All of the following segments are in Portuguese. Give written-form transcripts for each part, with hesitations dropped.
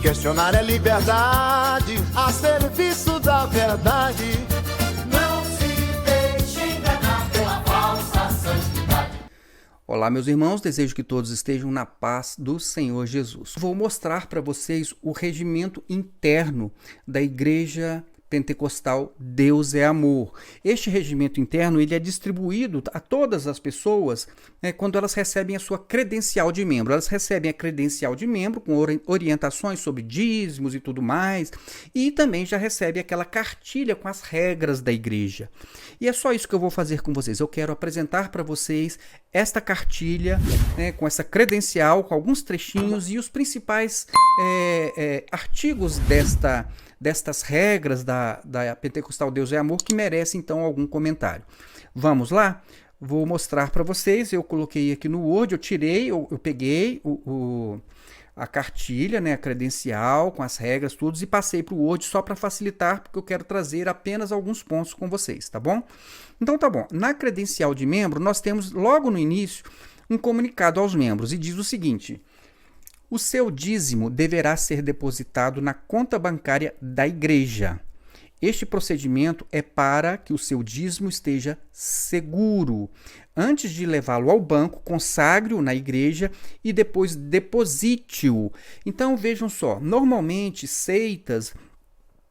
Questionar é liberdade, a serviço da verdade. Não se deixe enganar pela falsa santidade. Olá, meus irmãos, desejo que todos estejam na paz do Senhor Jesus. Vou mostrar para vocês o regimento interno da Igreja Pentecostal Deus é Amor. Este regimento interno ele é distribuído a todas as pessoas quando elas recebem a sua credencial de membro. Elas recebem a credencial de membro com orientações sobre dízimos e tudo mais, e também já recebem aquela cartilha com as regras da igreja. E é só isso que eu vou fazer com vocês. Eu quero apresentar para vocês esta cartilha com essa credencial, com alguns trechinhos e os principais artigos destas regras da Pentecostal Deus é Amor que merece então algum comentário. Vamos lá? Vou mostrar para vocês. Eu coloquei aqui no Word, eu peguei a cartilha, a credencial com as regras, tudo, e passei para o Word só para facilitar, porque eu quero trazer apenas alguns pontos com vocês, tá bom? Então tá bom. Na credencial de membro, nós temos logo no início um comunicado aos membros e diz o seguinte: o seu dízimo deverá ser depositado na conta bancária da igreja. Este procedimento é para que o seu dízimo esteja seguro. Antes de levá-lo ao banco, consagre-o na igreja e depois deposite-o. Então, vejam só, normalmente seitas,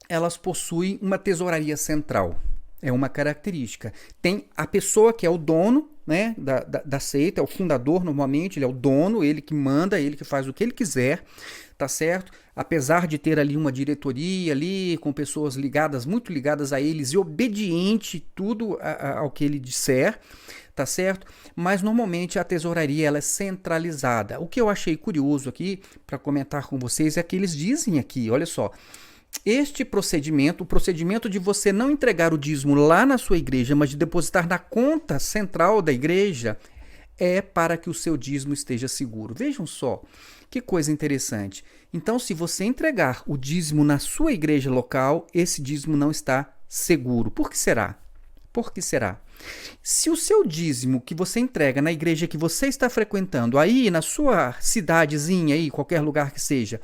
elas possuem uma tesouraria central. É uma característica. Tem a pessoa que é o dono da seita, é o fundador normalmente, ele é o dono, ele que manda, ele que faz o que ele quiser, tá certo? Apesar de ter ali uma diretoria ali, com pessoas muito ligadas a eles e obediente tudo ao que ele disser, tá certo? Mas normalmente a tesouraria ela é centralizada. O que eu achei curioso aqui para comentar com vocês é que eles dizem aqui, olha só, este procedimento, o procedimento de você não entregar o dízimo lá na sua igreja, mas de depositar na conta central da igreja, é para que o seu dízimo esteja seguro. Vejam só, que coisa interessante. Então, se você entregar o dízimo na sua igreja local, esse dízimo não está seguro. Por que será? Por que será? Se o seu dízimo que você entrega na igreja que você está frequentando, aí na sua cidadezinha, aí, qualquer lugar que seja,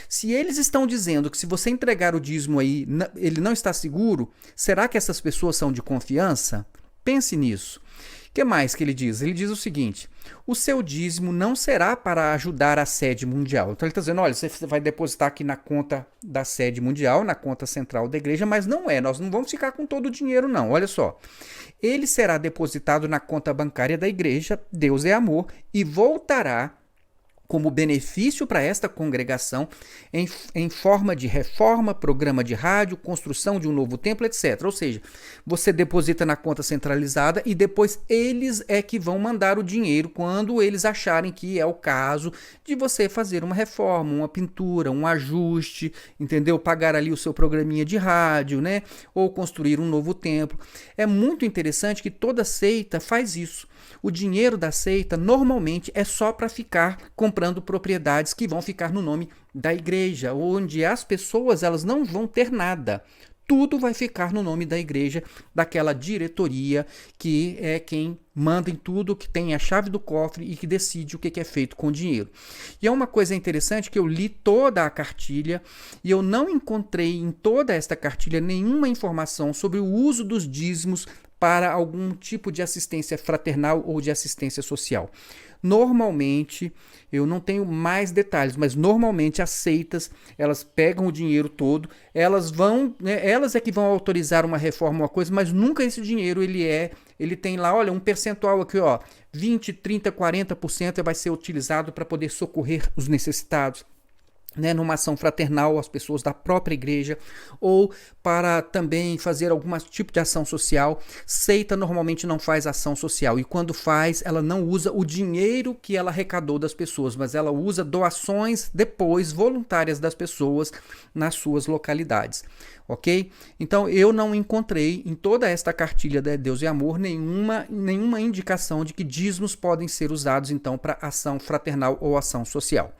se eles estão dizendo que se você entregar o dízimo aí, ele não está seguro, será que essas pessoas são de confiança? Pense nisso. O que mais que ele diz? Ele diz o seguinte: o seu dízimo não será para ajudar a sede mundial. Então ele está dizendo, olha, você vai depositar aqui na conta da sede mundial, na conta central da igreja, mas não é, nós não vamos ficar com todo o dinheiro não, olha só. Ele será depositado na conta bancária da igreja, Deus é Amor, e voltará como benefício para esta congregação em forma de reforma, programa de rádio, construção de um novo templo, etc. Ou seja, você deposita na conta centralizada e depois eles é que vão mandar o dinheiro quando eles acharem que é o caso de você fazer uma reforma, uma pintura, um ajuste, entendeu? Pagar ali o seu programinha de rádio, ou construir um novo templo. É muito interessante que toda seita faz isso. O dinheiro da seita normalmente é só para ficar comprando propriedades que vão ficar no nome da igreja, onde as pessoas elas não vão ter nada. Tudo vai ficar no nome da igreja, daquela diretoria que é quem manda em tudo, que tem a chave do cofre e que decide o que é feito com o dinheiro. E é uma coisa interessante que eu li toda a cartilha e eu não encontrei em toda esta cartilha nenhuma informação sobre o uso dos dízimos para algum tipo de assistência fraternal ou de assistência social. Normalmente, eu não tenho mais detalhes, mas normalmente as seitas, elas pegam o dinheiro todo, elas é que vão autorizar uma reforma, uma coisa, mas nunca esse dinheiro ele tem lá, olha, um percentual aqui, 20, 30, 40% vai ser utilizado para poder socorrer os necessitados. Numa ação fraternal às pessoas da própria igreja, ou para também fazer algum tipo de ação social. Seita normalmente não faz ação social, e quando faz, ela não usa o dinheiro que ela arrecadou das pessoas, mas ela usa doações depois voluntárias das pessoas nas suas localidades. Ok? Então eu não encontrei em toda esta cartilha de Deus e Amor nenhuma indicação de que dízimos podem ser usados então para ação fraternal ou ação social.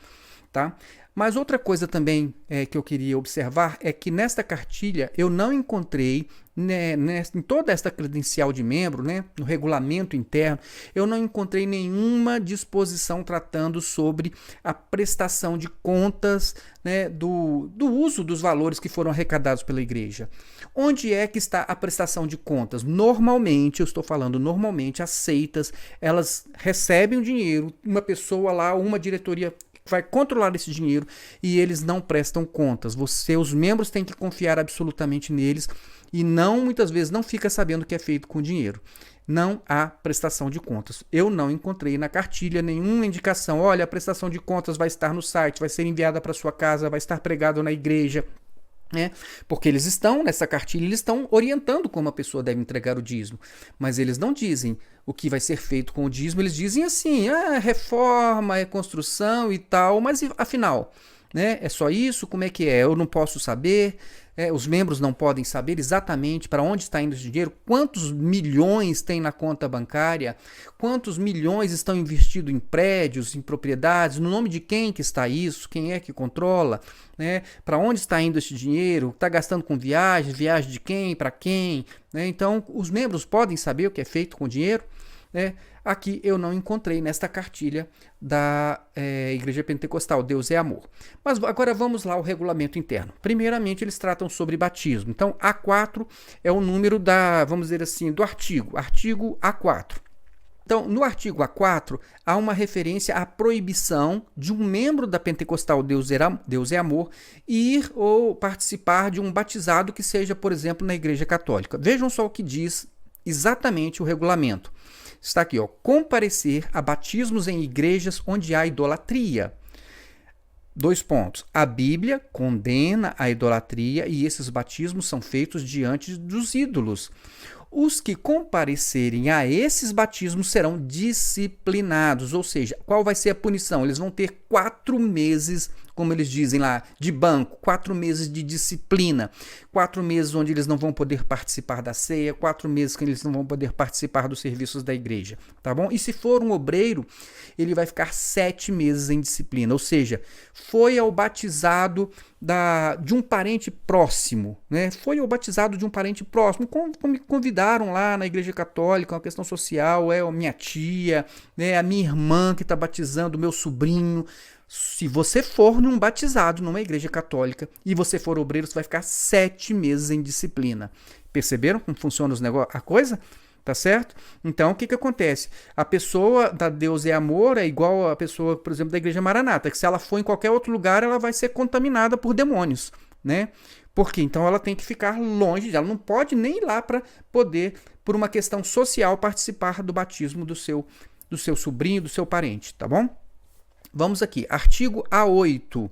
Tá? Mas outra coisa também que eu queria observar é que nesta cartilha eu não encontrei, né, em toda esta credencial de membro, né, no regulamento interno, eu não encontrei nenhuma disposição tratando sobre a prestação de contas, né, do uso dos valores que foram arrecadados pela igreja. Onde é que está a prestação de contas? Normalmente, eu estou falando normalmente, as seitas, elas recebem o dinheiro, uma pessoa lá, uma diretoria vai controlar esse dinheiro e eles não prestam contas. Os membros têm que confiar absolutamente neles e muitas vezes não fica sabendo o que é feito com o dinheiro. Não há prestação de contas. Eu não encontrei na cartilha nenhuma indicação. Olha, a prestação de contas vai estar no site, vai ser enviada para sua casa, vai estar pregado na igreja. Porque eles estão, nessa cartilha, eles estão orientando como a pessoa deve entregar o dízimo, mas eles não dizem o que vai ser feito com o dízimo, eles dizem assim, reforma, construção e tal, mas afinal, né, é só isso? Como é que é? Eu não posso saber, os membros não podem saber exatamente para onde está indo esse dinheiro, quantos milhões tem na conta bancária, quantos milhões estão investidos em prédios, em propriedades, no nome de quem que está isso, quem é que controla, né? Para onde está indo esse dinheiro, está gastando com viagem de quem, para quem, né? Então, os membros podem saber o que é feito com o dinheiro, né? Aqui eu não encontrei nesta cartilha da Igreja Pentecostal, Deus é Amor. Mas agora vamos lá ao regulamento interno. Primeiramente, eles tratam sobre batismo. Então, A4 é o número vamos dizer assim, do artigo A4. Então, no artigo A4, há uma referência à proibição de um membro da Pentecostal Deus é Amor ir ou participar de um batizado que seja, por exemplo, na Igreja Católica. Vejam só o que diz exatamente o regulamento. Está aqui, comparecer a batismos em igrejas onde há idolatria. 2 pontos. A Bíblia condena a idolatria e esses batismos são feitos diante dos ídolos. Os que comparecerem a esses batismos serão disciplinados, ou seja, qual vai ser a punição? Eles vão ter 4 meses, como eles dizem lá, de banco, 4 meses de disciplina, 4 meses onde eles não vão poder participar da ceia, 4 meses que eles não vão poder participar dos serviços da igreja, tá bom? E se for um obreiro, ele vai ficar 7 meses em disciplina, ou seja, foi ao batizado de um parente próximo, né? Foi ao batizado de um parente próximo, me convidaram lá na igreja católica, uma questão social, a minha tia, né? A minha irmã que está batizando, o meu sobrinho. Se você for num batizado numa igreja católica e você for obreiro, você vai ficar 7 meses em disciplina. Perceberam como funciona a coisa? Tá certo? Então, o que acontece? A pessoa da Deus é Amor é igual a pessoa, por exemplo, da Igreja Maranata, que se ela for em qualquer outro lugar, ela vai ser contaminada por demônios, né? Porque então ela tem que ficar longe, ela não pode nem ir lá para poder, por uma questão social, participar do batismo do seu sobrinho, do seu parente, tá bom? Vamos aqui, artigo A8.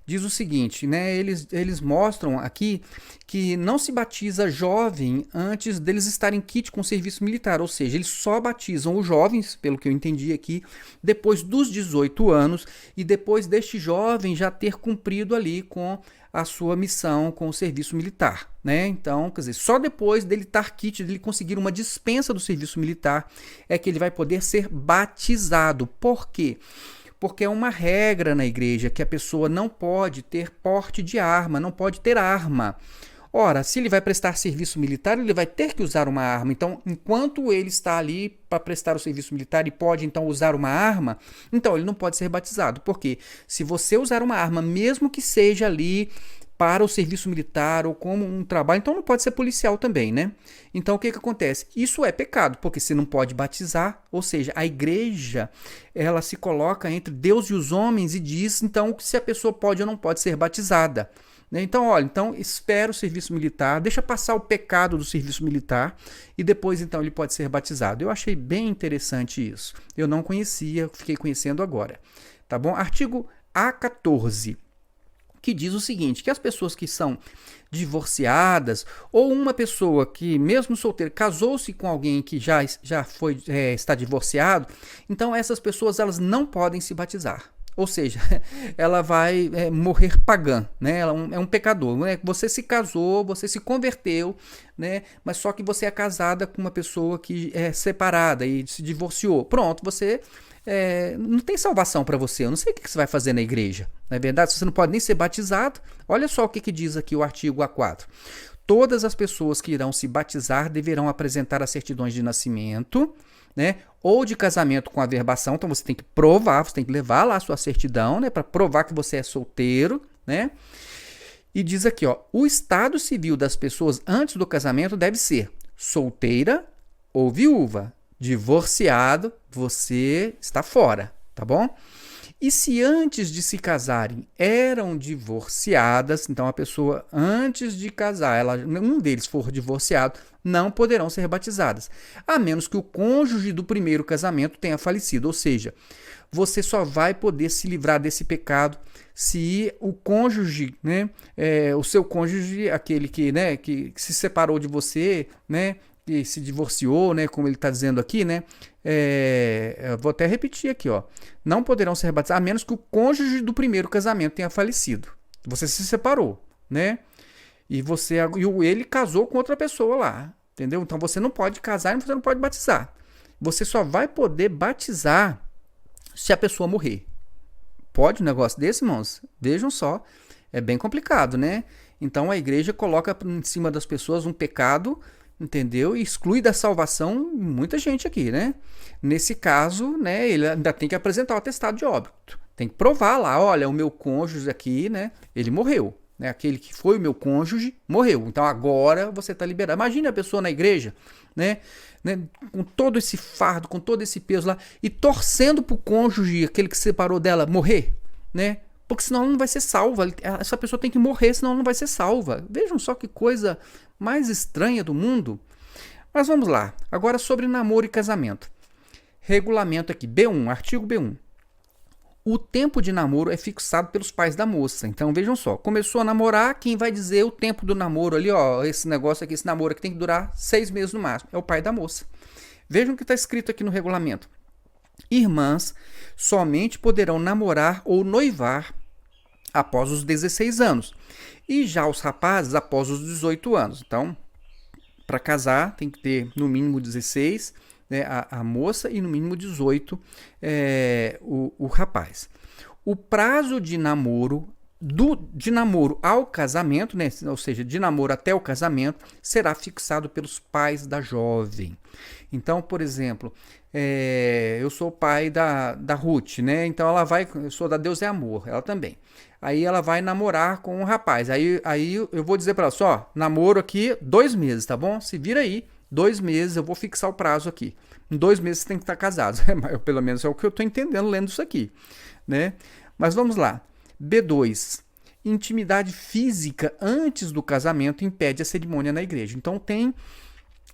Diz o seguinte, né? Eles mostram aqui que não se batiza jovem antes deles estarem quite com o serviço militar, ou seja, eles só batizam os jovens, pelo que eu entendi aqui, depois dos 18 anos e depois deste jovem já ter cumprido ali com a sua missão com o serviço militar, né? Então, quer dizer, só depois dele estar quite, dele conseguir uma dispensa do serviço militar, é que ele vai poder ser batizado. Por quê? Porque é uma regra na igreja que a pessoa não pode ter porte de arma, não pode ter arma. Ora, se ele vai prestar serviço militar, ele vai ter que usar uma arma. Então, enquanto ele está ali para prestar o serviço militar e pode, então, usar uma arma, então ele não pode ser batizado. Porque se você usar uma arma, mesmo que seja ali para o serviço militar ou como um trabalho, então não pode ser policial também, né? Então o que acontece? Isso é pecado, porque você não pode batizar, ou seja, a igreja, ela se coloca entre Deus e os homens e diz, então, se a pessoa pode ou não pode ser batizada. Então, olha, espera o serviço militar, deixa passar o pecado do serviço militar e depois, então, ele pode ser batizado. Eu achei bem interessante isso. Eu não conhecia, fiquei conhecendo agora. Tá bom? Artigo A14. Que diz o seguinte, que as pessoas que são divorciadas ou uma pessoa que, mesmo solteira, casou-se com alguém que já está divorciado, então essas pessoas elas não podem se batizar. Ou seja, ela vai morrer pagã, né? Ela é um pecador. Né? Você se casou, você se converteu, né? Mas só que você é casada com uma pessoa que é separada e se divorciou. Pronto, você não tem salvação para você. Eu não sei o que você vai fazer na igreja. Não é verdade? Você não pode nem ser batizado. Olha só o que diz aqui o artigo A4. Todas as pessoas que irão se batizar deverão apresentar as certidões de nascimento, né, ou de casamento com averbação. Então você tem que provar, você tem que levar lá a sua certidão, né, para provar que você é solteiro, né? E diz aqui, ó, o estado civil das pessoas antes do casamento deve ser solteira ou viúva. Divorciado, você está fora, tá bom? E se antes de se casarem eram divorciadas, então a pessoa antes de casar, um deles for divorciado, não poderão ser batizadas, a menos que o cônjuge do primeiro casamento tenha falecido. Ou seja, você só vai poder se livrar desse pecado se o cônjuge, né, o seu cônjuge, aquele que se separou de você, né, que se divorciou, né, como ele está dizendo aqui, né, vou até repetir aqui, ó, não poderão ser batizados, a menos que o cônjuge do primeiro casamento tenha falecido. Você se separou, né, e ele casou com outra pessoa lá, entendeu? Então você não pode casar e você não pode batizar. Você só vai poder batizar se a pessoa morrer. Pode um negócio desse, irmãos? Vejam só, é bem complicado, né? Então a igreja coloca em cima das pessoas um pecado, entendeu? E exclui da salvação muita gente aqui, né? Nesse caso, né, ele ainda tem que apresentar o atestado de óbito. Tem que provar lá, olha, o meu cônjuge aqui, né, ele morreu. Né? Aquele que foi o meu cônjuge morreu. Então agora você está liberado. Imagine a pessoa na igreja, né, com todo esse fardo, com todo esse peso lá, e torcendo para o cônjuge, aquele que se separou dela, morrer, né? Porque senão ela não vai ser salva. Essa pessoa tem que morrer, senão ela não vai ser salva. Vejam só que coisa mais estranha do mundo. Mas vamos lá. Agora sobre namoro e casamento. Regulamento aqui, B1, artigo B1. O tempo de namoro é fixado pelos pais da moça. Então vejam só, começou a namorar, quem vai dizer o tempo do namoro ali, ó, esse negócio aqui, esse namoro aqui tem que durar 6 meses no máximo. É o pai da moça. Vejam o que está escrito aqui no regulamento. Irmãs somente poderão namorar ou noivar após os 16 anos. E já os rapazes após os 18 anos. Então, para casar tem que ter no mínimo 16, né, a moça, e no mínimo 18 o rapaz. O prazo de namoro, de namoro ao casamento, né, ou seja, de namoro até o casamento, será fixado pelos pais da jovem. Então, por exemplo, eu sou o pai da Ruth, né? Então eu sou da Deus é Amor, ela também. Aí ela vai namorar com um rapaz. Aí eu vou dizer para ela só, namoro aqui 2 meses, tá bom? Se vira aí, 2 meses, eu vou fixar o prazo aqui. Em 2 meses você tem que estar casados. Pelo menos é o que eu estou entendendo lendo isso aqui, né? Mas vamos lá. B2. Intimidade física antes do casamento impede a cerimônia na igreja. Então tem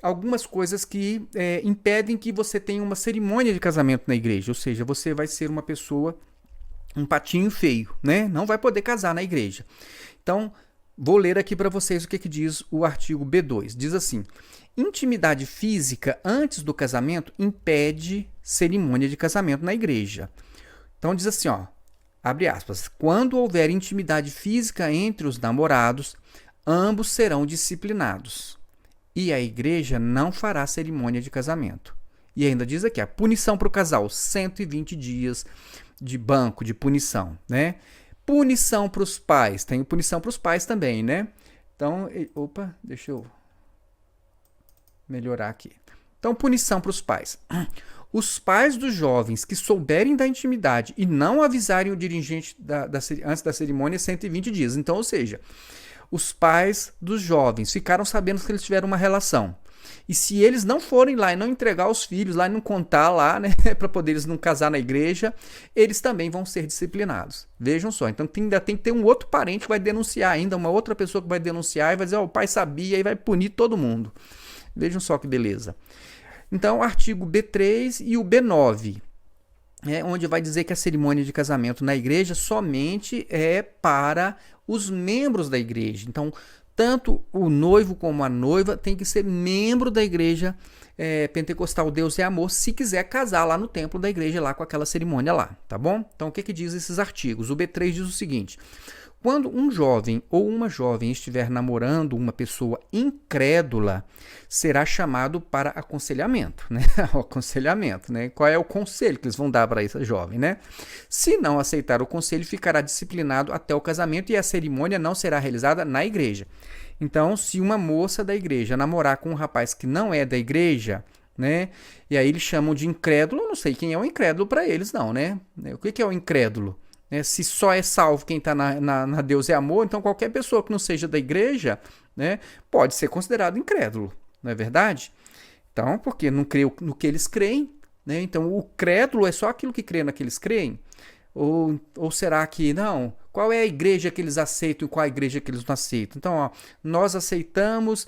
algumas coisas que impedem que você tenha uma cerimônia de casamento na igreja. Ou seja, você vai ser uma pessoa, um patinho feio, né? Não vai poder casar na igreja. Então, vou ler aqui para vocês o que diz o artigo B2. Diz assim: intimidade física antes do casamento impede cerimônia de casamento na igreja. Então diz assim, ó, abre aspas, quando houver intimidade física entre os namorados, ambos serão disciplinados. E a igreja não fará cerimônia de casamento. E ainda diz aqui, a punição para o casal, 120 dias de banco de punição, né? Punição para os pais, tem punição para os pais também, né? Então, deixa eu melhorar aqui. Então, punição para os pais. Os pais dos jovens que souberem da intimidade e não avisarem o dirigente antes da cerimônia, 120 dias. Então, ou seja, os pais dos jovens ficaram sabendo que eles tiveram uma relação. E se eles não forem lá e não entregar os filhos lá e não contar lá, né, para poder eles não casar na igreja, eles também vão ser disciplinados. Vejam só, então ainda tem que ter um outro parente que vai denunciar ainda, uma outra pessoa que vai denunciar e vai dizer, o pai sabia, e vai punir todo mundo. Vejam só que beleza. Então, o artigo B3 e o B9, onde vai dizer que a cerimônia de casamento na igreja somente é para os membros da igreja. Então, tanto o noivo como a noiva tem que ser membro da igreja pentecostal Deus é Amor, se quiser casar lá no templo da igreja, lá com aquela cerimônia lá, tá bom? Então, o que diz esses artigos? O B3 diz o seguinte: Quando um jovem ou uma jovem estiver namorando uma pessoa incrédula, será chamado para aconselhamento, né? O aconselhamento, né? Qual é o conselho que eles vão dar para essa jovem, né? Se não aceitar o conselho, ficará disciplinado até o casamento e a cerimônia não será realizada na igreja. Então, se uma moça da igreja namorar com um rapaz que não é da igreja, né? E aí eles chamam de incrédulo, eu não sei quem é o incrédulo para eles, não, né? O que é o incrédulo? Se só é salvo quem está na Deus é amor, então qualquer pessoa que não seja da igreja, né, pode ser considerado incrédulo, não é verdade? Então, porque não crê no que eles creem, né? Então o crédulo é só aquilo que crê naqueles creem? Ou será que não? Qual é a igreja que eles aceitam e qual a igreja que eles não aceitam? Então, ó, nós aceitamos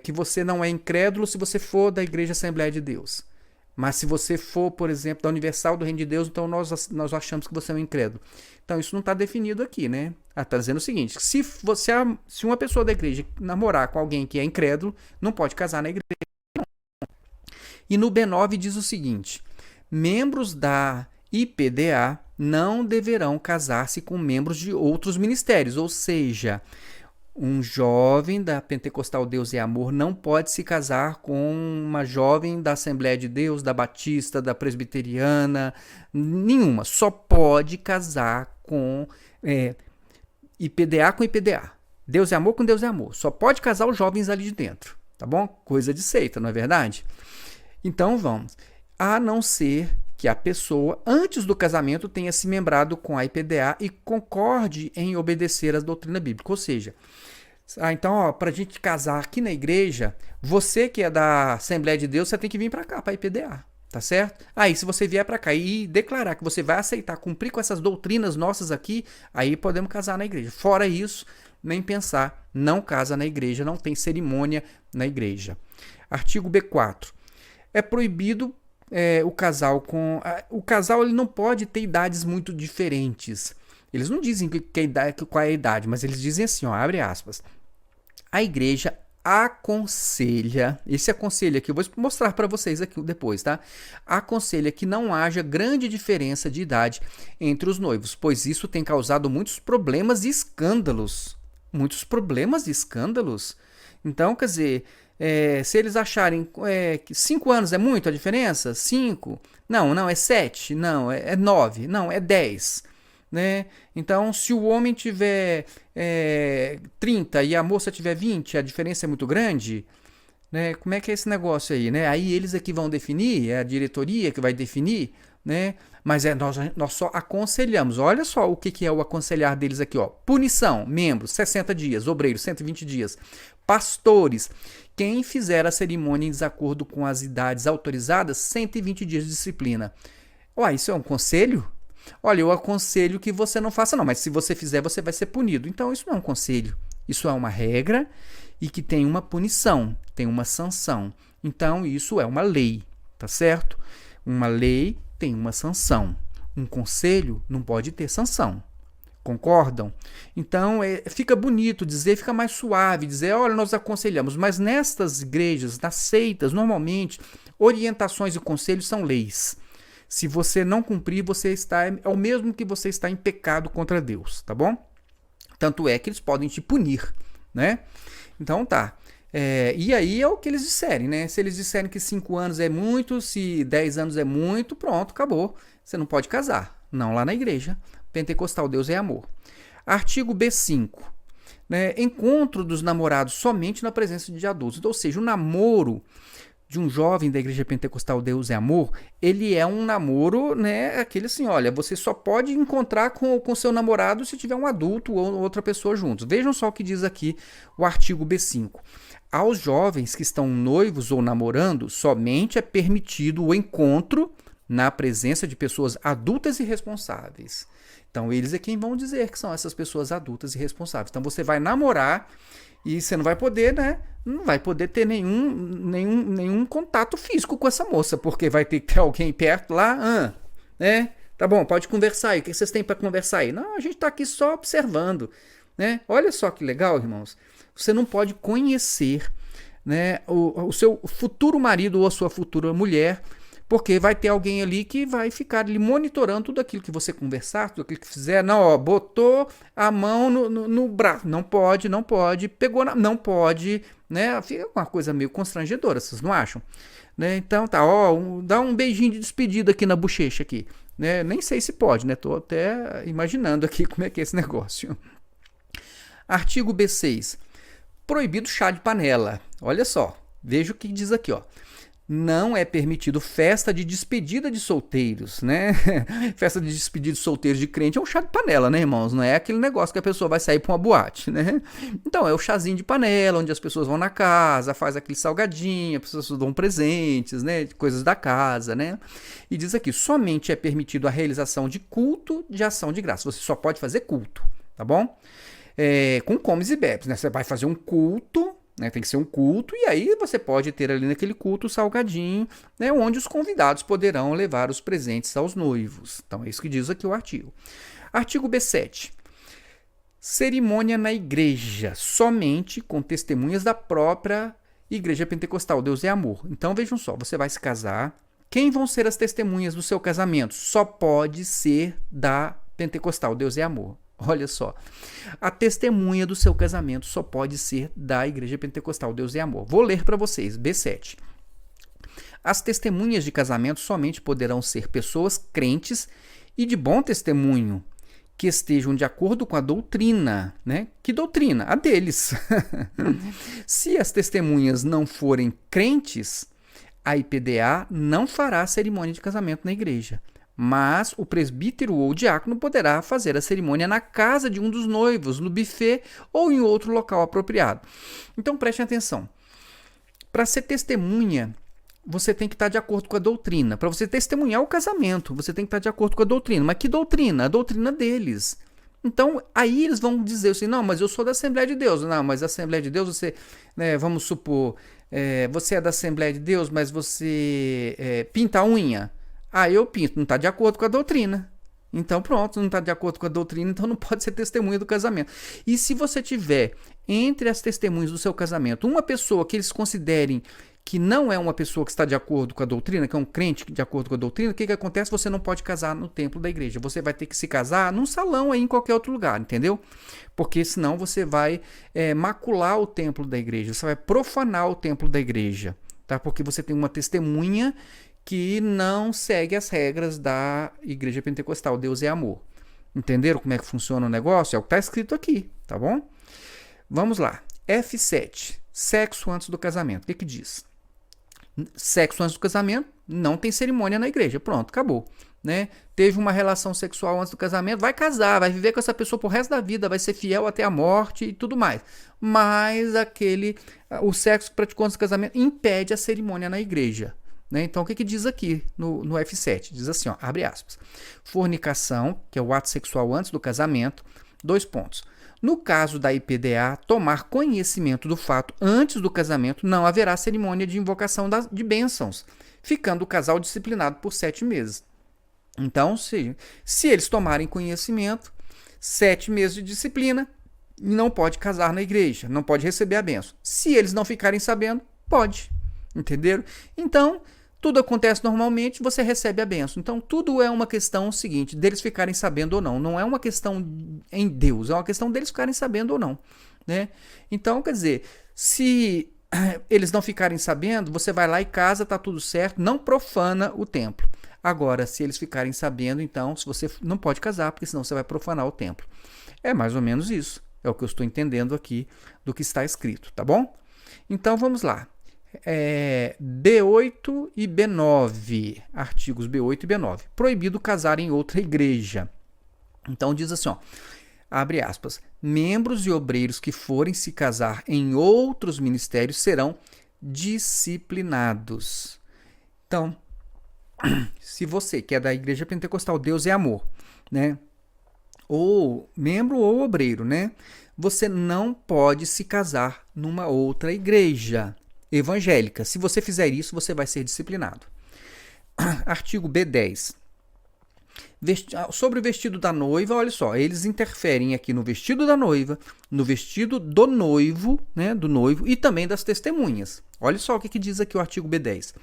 que você não é incrédulo se você for da Igreja Assembleia de Deus. Mas se você for, por exemplo, da Universal do Reino de Deus, então nós achamos que você é um incrédulo. Então isso não está definido aqui, né? Está dizendo o seguinte, se uma pessoa da igreja namorar com alguém que é incrédulo, não pode casar na igreja. E no B9 diz o seguinte, membros da IPDA não deverão casar-se com membros de outros ministérios, ou seja, um jovem da Pentecostal Deus é Amor não pode se casar com uma jovem da Assembleia de Deus, da Batista, da Presbiteriana, nenhuma. Só pode casar com IPDA com IPDA. Deus é Amor com Deus é Amor. Só pode casar os jovens ali de dentro, tá bom? Coisa de seita, não é verdade? Então vamos. A não ser que a pessoa, antes do casamento, tenha se membrado com a IPDA e concorde em obedecer às doutrinas bíblicas. Ou seja, então, para a gente casar aqui na igreja, você que é da Assembleia de Deus, você tem que vir para cá, para a IPDA, tá certo? Aí, se você vier para cá e declarar que você vai aceitar, cumprir com essas doutrinas nossas aqui, aí podemos casar na igreja. Fora isso, nem pensar, não casa na igreja, não tem cerimônia na igreja. Artigo B4. É proibido o casal com... O casal ele não pode ter idades muito diferentes. Eles não dizem qual é a idade, mas eles dizem assim, ó, abre aspas. A igreja aconselha, esse aconselho aqui, eu vou mostrar para vocês aqui depois, tá? Aconselha que não haja grande diferença de idade entre os noivos, pois isso tem causado muitos problemas e escândalos. Muitos problemas e escândalos. Então, quer dizer... se eles acharem que 5 anos é muito a diferença, 5, não, é 7, não, é 9, não, é 10. Né? Então, se o homem tiver 30 e a moça tiver 20, a diferença é muito grande. Né? Como é que é esse negócio aí? Né? Aí eles é que vão definir, é a diretoria que vai definir, né? Mas nós só aconselhamos. Olha só o que é o aconselhar deles aqui. Ó. Punição, membros, 60 dias, obreiros, 120 dias. Pastores, quem fizer a cerimônia em desacordo com as idades autorizadas, 120 dias de disciplina. Ué, isso é um conselho? Olha, eu aconselho que você não faça não, mas se você fizer, você vai ser punido. Então, isso não é um conselho. Isso é uma regra e que tem uma punição, tem uma sanção. Então, isso é uma lei, tá certo? Uma lei tem uma sanção. Um conselho não pode ter sanção. Concordam? Então, fica bonito dizer, fica mais suave dizer, olha, nós aconselhamos, mas nestas igrejas, nas seitas, normalmente, orientações e conselhos são leis. Se você não cumprir, é o mesmo que você está em pecado contra Deus, tá bom? Tanto é que eles podem te punir, né? Então tá. E aí é o que eles disserem, né? Se eles disserem que 5 anos é muito, se 10 anos é muito, pronto, acabou. Você não pode casar, não lá na igreja. Pentecostal Deus é Amor. Artigo B5. Né? Encontro dos namorados somente na presença de adultos. Ou seja, o namoro de um jovem da igreja pentecostal Deus é Amor, ele é um namoro, né, aquele assim, olha, você só pode encontrar com seu namorado se tiver um adulto ou outra pessoa juntos. Vejam só o que diz aqui o artigo B5. Aos jovens que estão noivos ou namorando, somente é permitido o encontro na presença de pessoas adultas e responsáveis. Então, eles é quem vão dizer que são essas pessoas adultas e responsáveis. Então, você vai namorar e você não vai poder, né? Não vai poder ter nenhum contato físico com essa moça, porque vai ter que ter alguém perto lá, né? Tá bom, pode conversar aí. O que vocês têm para conversar aí? Não, a gente está aqui só observando, né? Olha só que legal, irmãos. Você não pode conhecer, né, o seu futuro marido ou a sua futura mulher Porque vai ter alguém ali que vai ficar ali monitorando tudo aquilo que você conversar, tudo aquilo que fizer. Não, ó, botou a mão no braço. Não pode, não pode. Pegou não pode, né? Fica uma coisa meio constrangedora, vocês não acham? Né? Então tá, ó, dá um beijinho de despedida aqui na bochecha aqui. Né? Nem sei se pode, né? Tô até imaginando aqui como é que é esse negócio. Artigo B6. Proibido chá de panela. Olha só, veja o que diz aqui, ó. Não é permitido festa de despedida de solteiros, né? Festa de despedida de solteiros de crente é um chá de panela, né, irmãos? Não é aquele negócio que a pessoa vai sair para uma boate, né? Então, é o chazinho de panela, onde as pessoas vão na casa, faz aquele salgadinho, as pessoas dão presentes, né? Coisas da casa, né? E diz aqui, somente é permitido a realização de culto de ação de graça. Você só pode fazer culto, tá bom? Com comes e bebes, né? Você vai fazer um culto, né? Tem que ser um culto, e aí você pode ter ali naquele culto o salgadinho, né? Onde os convidados poderão levar os presentes aos noivos. Então é isso que diz aqui o artigo. Artigo B7. Cerimônia na igreja, somente com testemunhas da própria Igreja Pentecostal. Deus é amor. Então vejam só, você vai se casar. Quem vão ser as testemunhas do seu casamento? Só pode ser da Pentecostal. Deus é amor. Olha só, a testemunha do seu casamento só pode ser da Igreja Pentecostal. Deus é amor. Vou ler para vocês, B7. As testemunhas de casamento somente poderão ser pessoas crentes e de bom testemunho, que estejam de acordo com a doutrina, né? Que doutrina? A deles. Se as testemunhas não forem crentes, a IPDA não fará cerimônia de casamento na igreja. Mas o presbítero ou o diácono poderá fazer a cerimônia na casa de um dos noivos, no buffet ou em outro local apropriado. Então prestem atenção. Para ser testemunha, você tem que estar de acordo com a doutrina. Para você testemunhar o casamento, você tem que estar de acordo com a doutrina. Mas que doutrina? A doutrina deles. Então, aí eles vão dizer assim, não, mas eu sou da Assembleia de Deus. Não, mas a Assembleia de Deus, você, né, vamos supor, você é da Assembleia de Deus, mas você pinta a unha. Ah, eu pinto, não está de acordo com a doutrina. Então pronto, não está de acordo com a doutrina, então não pode ser testemunha do casamento. E se você tiver entre as testemunhas do seu casamento uma pessoa que eles considerem que não é uma pessoa que está de acordo com a doutrina, que é um crente de acordo com a doutrina, o que acontece? Você não pode casar no templo da igreja. Você vai ter que se casar num salão aí em qualquer outro lugar, entendeu? Porque senão você vai macular o templo da igreja, você vai profanar o templo da igreja, tá? Porque você tem uma testemunha que não segue as regras da Igreja Pentecostal. Deus é amor. Entenderam como é que funciona o negócio? É o que está escrito aqui, tá bom? Vamos lá. F7. Sexo antes do casamento. O que diz? Sexo antes do casamento não tem cerimônia na igreja. Pronto, acabou. Né? Teve uma relação sexual antes do casamento, vai casar, vai viver com essa pessoa pro resto da vida, vai ser fiel até a morte e tudo mais. Mas o sexo que praticou antes do casamento impede a cerimônia na igreja. Né? Então, o que diz aqui no F7? Diz assim, ó, abre aspas. Fornicação, que é o ato sexual antes do casamento, 2 pontos. No caso da IPDA, tomar conhecimento do fato antes do casamento, não haverá cerimônia de invocação de bênçãos, ficando o casal disciplinado por 7 meses. Então, se eles tomarem conhecimento, 7 meses de disciplina, não pode casar na igreja, não pode receber a bênção. Se eles não ficarem sabendo, pode. Entenderam? Então, tudo acontece normalmente, você recebe a bênção. Então, tudo é uma questão seguinte, deles ficarem sabendo ou não. Não é uma questão em Deus, é uma questão deles ficarem sabendo ou não. Né? Então, quer dizer, se eles não ficarem sabendo, você vai lá e casa, tá tudo certo, não profana o templo. Agora, se eles ficarem sabendo, então, se você não pode casar, porque senão você vai profanar o templo. É mais ou menos isso. É o que eu estou entendendo aqui do que está escrito, tá bom? Então, vamos lá. B8 e B9, artigos B8 e B9. Proibido casar em outra igreja. Então diz assim, ó, abre aspas, membros e obreiros que forem se casar em outros ministérios serão disciplinados. Então, se você que é da Igreja Pentecostal, Deus é amor, né? Ou membro ou obreiro, né? Você não pode se casar numa outra igreja evangélica. Se você fizer isso, você vai ser disciplinado. Artigo B10. Sobre o vestido da noiva, olha só, eles interferem aqui no vestido da noiva, no vestido do noivo, né, do noivo e também das testemunhas. Olha só o que diz aqui o artigo B10.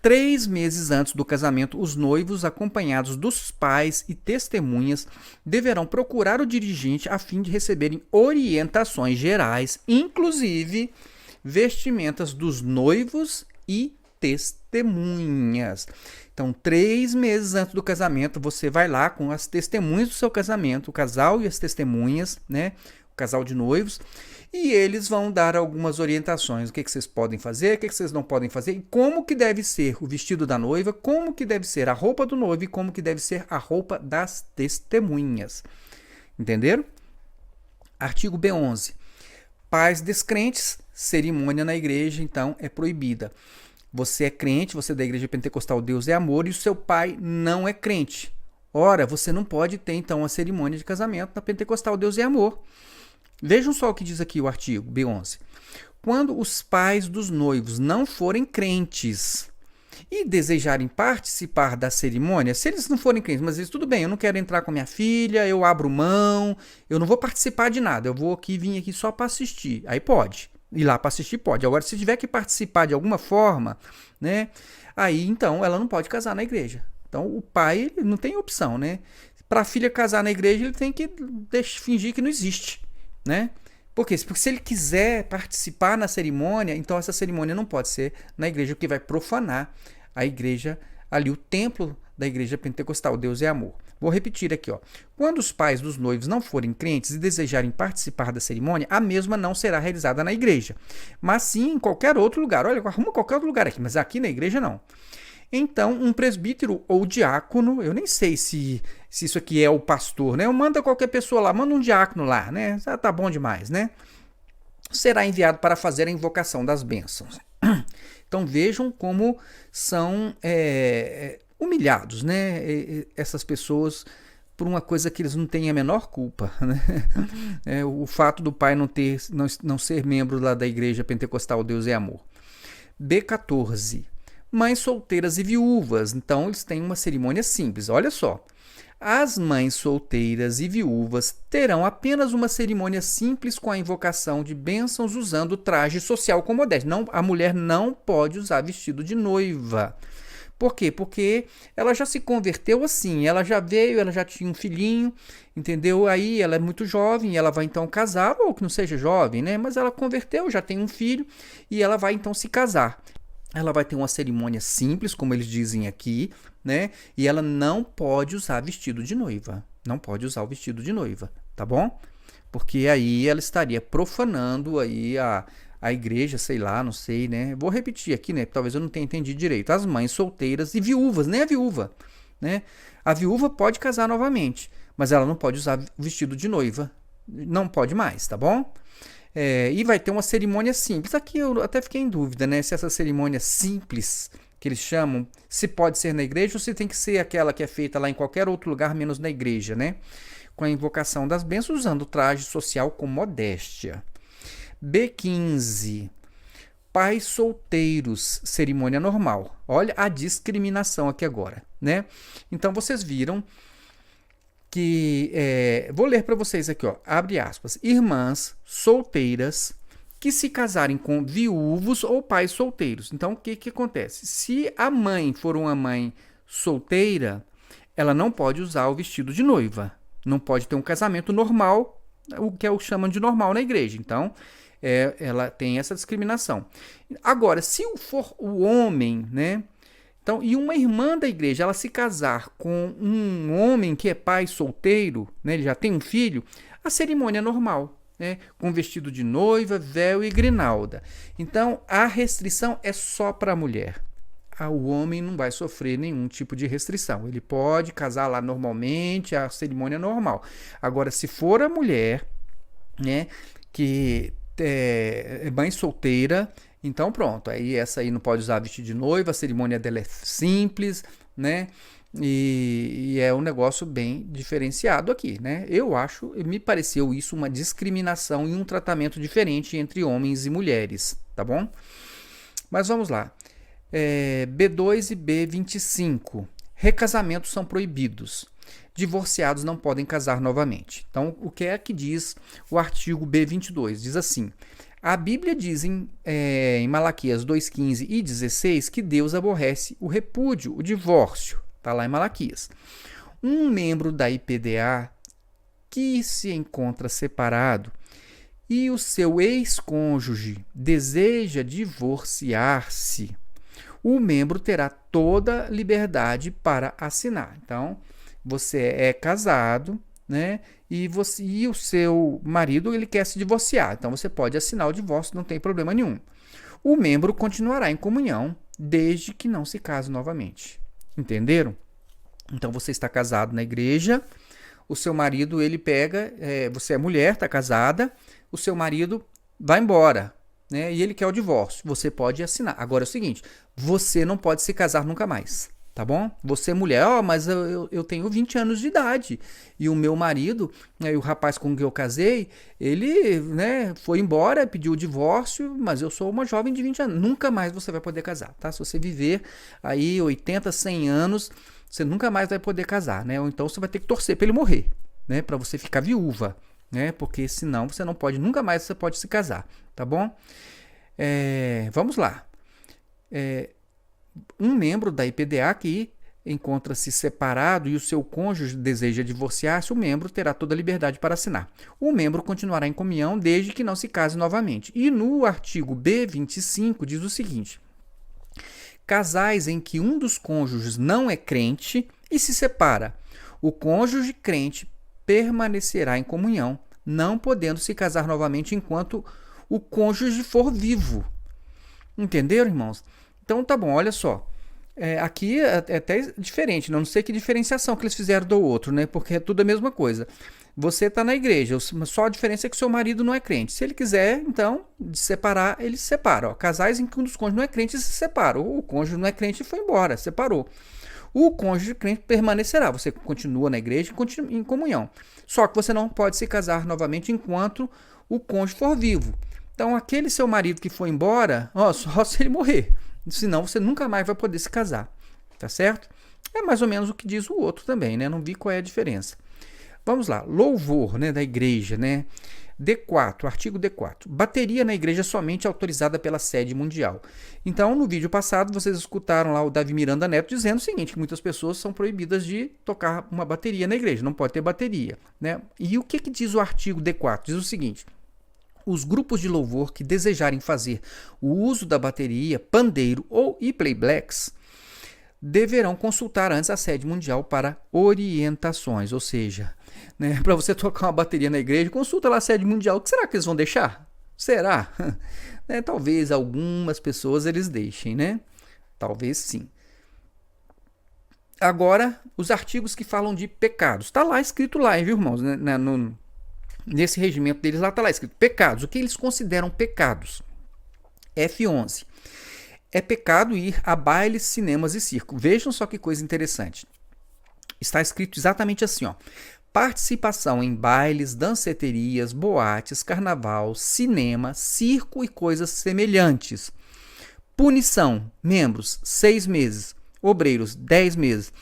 3 meses antes do casamento, os noivos, acompanhados dos pais e testemunhas, deverão procurar o dirigente a fim de receberem orientações gerais, inclusive vestimentas dos noivos e testemunhas. Então, 3 meses antes do casamento, você vai lá com as testemunhas do seu casamento, o casal e as testemunhas, né? O casal de noivos, e eles vão dar algumas orientações, o que vocês podem fazer, o que vocês não podem fazer, e como que deve ser o vestido da noiva, como que deve ser a roupa do noivo e como que deve ser a roupa das testemunhas. Entenderam? Artigo B11. Pais descrentes, cerimônia na igreja, então, é proibida. Você é crente, você é da igreja pentecostal Deus é Amor, e o seu pai não é crente. Ora, você não pode ter, então, a cerimônia de casamento na pentecostal Deus é Amor. Vejam só o que diz aqui o artigo B11. Quando os pais dos noivos não forem crentes e desejarem participar da cerimônia, se eles não forem crentes, mas eles, tudo bem, eu não quero entrar com minha filha, eu abro mão, eu não vou participar de nada, eu vou vir aqui só para assistir. Aí pode. Ir lá para assistir pode. Agora, se tiver que participar de alguma forma, né? Aí, então, ela não pode casar na igreja. Então, o pai ele não tem opção, né? Para a filha casar na igreja, ele tem que fingir que não existe, né? Por quê? Porque se ele quiser participar na cerimônia, então essa cerimônia não pode ser na igreja, porque vai profanar a igreja ali, o templo da igreja pentecostal, Deus é Amor. Vou repetir aqui, ó. Quando os pais dos noivos não forem crentes e desejarem participar da cerimônia, a mesma não será realizada na igreja, mas sim em qualquer outro lugar. Olha, arruma qualquer outro lugar aqui, mas aqui na igreja não. Então, um presbítero ou diácono, eu nem sei se isso aqui é o pastor, né? Manda qualquer pessoa lá, manda um diácono lá, né? Tá bom demais, né? Será enviado para fazer a invocação das bênçãos. Então, vejam como são humilhados, né? Essas pessoas por uma coisa que eles não têm a menor culpa, né? O fato do pai não ser membro lá da igreja pentecostal Deus é Amor. B14. Mães solteiras e viúvas. Então, eles têm uma cerimônia simples. Olha só. As mães solteiras e viúvas terão apenas uma cerimônia simples com a invocação de bênçãos usando traje social com modéstia. Não, a mulher não pode usar vestido de noiva. Por quê? Porque ela já se converteu assim. Ela já veio, ela já tinha um filhinho, entendeu? Aí ela é muito jovem, ela vai então casar, ou que não seja jovem, né? Mas ela converteu, já tem um filho, e ela vai então se casar. Ela vai ter uma cerimônia simples, como eles dizem aqui, né? E ela não pode usar vestido de noiva. Não pode usar o vestido de noiva, tá bom? Porque aí ela estaria profanando aí a igreja, sei lá, não sei, né? Vou repetir aqui, né? Talvez eu não tenha entendido direito. As mães solteiras e viúvas, nem a viúva, né? A viúva pode casar novamente, mas ela não pode usar vestido de noiva. Não pode mais, tá bom? E vai ter uma cerimônia simples. Aqui eu até fiquei em dúvida, né? Se essa cerimônia simples, que eles chamam, se pode ser na igreja ou se tem que ser aquela que é feita lá em qualquer outro lugar, menos na igreja, né? Com a invocação das bênçãos, usando o traje social com modéstia. B15. Pais solteiros, cerimônia normal. Olha a discriminação aqui agora, né? Então, vocês viram que, vou ler para vocês aqui, ó, abre aspas, irmãs solteiras que se casarem com viúvos ou pais solteiros. Então, o que acontece? Se a mãe for uma mãe solteira, ela não pode usar o vestido de noiva, não pode ter um casamento normal, o que chamam de normal na igreja. Então, ela tem essa discriminação. Agora, se for o homem, né? Então, e uma irmã da igreja, ela se casar com um homem que é pai solteiro, né, ele já tem um filho, a cerimônia é normal, né, com vestido de noiva, véu e grinalda. Então, a restrição é só para a mulher. O homem não vai sofrer nenhum tipo de restrição. Ele pode casar lá normalmente, a cerimônia é normal. Agora, se for a mulher, né, que é mãe solteira, então pronto, aí essa aí não pode usar vestido de noiva, a cerimônia dela é simples, né? E é um negócio bem diferenciado aqui, né? Me pareceu isso uma discriminação e um tratamento diferente entre homens e mulheres, tá bom? Mas vamos lá. B2 e B25. Recasamentos são proibidos. Divorciados não podem casar novamente. Então, o que é que diz o artigo B22? Diz assim: A Bíblia diz em Malaquias 2,15 e 16 que Deus aborrece o repúdio, o divórcio. Está lá em Malaquias. Um membro da IPDA que se encontra separado e o seu ex-cônjuge deseja divorciar-se, o membro terá toda liberdade para assinar. Então, você é casado, né? E o seu marido ele quer se divorciar. Então, você pode assinar o divórcio, não tem problema nenhum. O membro continuará em comunhão desde que não se case novamente. Entenderam? Então, você está casado na igreja, o seu marido, ele pega, você é mulher, está casada, o seu marido vai embora, né? E ele quer o divórcio. Você pode assinar. Agora é o seguinte, você não pode se casar nunca mais. Tá bom? Você é mulher, mas eu tenho 20 anos de idade e o meu marido, o rapaz com quem eu casei, ele, né, foi embora, pediu o divórcio, mas eu sou uma jovem de 20 anos. Nunca mais você vai poder casar, tá? Se você viver aí 80, 100 anos, você nunca mais vai poder casar, né? Ou então você vai ter que torcer para ele morrer, né? Para você ficar viúva, né? Porque senão você não pode, nunca mais você pode se casar, tá bom? Vamos lá. Um membro da IPDA que encontra-se separado e o seu cônjuge deseja divorciar-se, o membro terá toda a liberdade para assinar. O membro continuará em comunhão desde que não se case novamente. E no artigo B25 diz o seguinte: casais em que um dos cônjuges não é crente e se separa, o cônjuge crente permanecerá em comunhão, não podendo se casar novamente enquanto o cônjuge for vivo. Entenderam, irmãos? Então tá bom, olha só. Aqui é até diferente, não sei que diferenciação que eles fizeram do outro, né? Porque é tudo a mesma coisa. Você está na igreja, só a diferença é que seu marido não é crente. Se ele quiser, então, separar, ele se separa. Ó, casais em que um dos cônjuges não é crente se separam. O cônjuge não é crente e foi embora, separou. O cônjuge crente permanecerá. Você continua na igreja e em comunhão. Só que você não pode se casar novamente enquanto o cônjuge for vivo. Então, aquele seu marido que foi embora, só se ele morrer. Senão você nunca mais vai poder se casar, tá certo? É mais ou menos o que diz o outro também, né? Não vi qual é a diferença. Vamos lá, louvor, né, da igreja, né? D4, artigo D4. Bateria na igreja somente autorizada pela sede mundial. Então, no vídeo passado, vocês escutaram lá o Davi Miranda Neto dizendo o seguinte, que muitas pessoas são proibidas de tocar uma bateria na igreja, não pode ter bateria, né? E o que diz o artigo D4? Diz o seguinte: os grupos de louvor que desejarem fazer o uso da bateria, pandeiro e playbacks deverão consultar antes a sede mundial para orientações. Ou seja, né, para você tocar uma bateria na igreja, consulta lá a sede mundial. O que será que eles vão deixar? Será? Talvez algumas pessoas eles deixem, né? Talvez sim. Agora, os artigos que falam de pecados. Está lá escrito lá, viu, irmãos? Nesse regimento deles lá está lá escrito pecados. O que eles consideram pecados? F11. É pecado ir a bailes, cinemas e circo. Vejam só que coisa interessante. Está escrito exatamente assim, ó. Participação em bailes, danceterias, boates, carnaval, cinema, circo e coisas semelhantes. Punição, membros, 6 meses. Obreiros, 10 meses.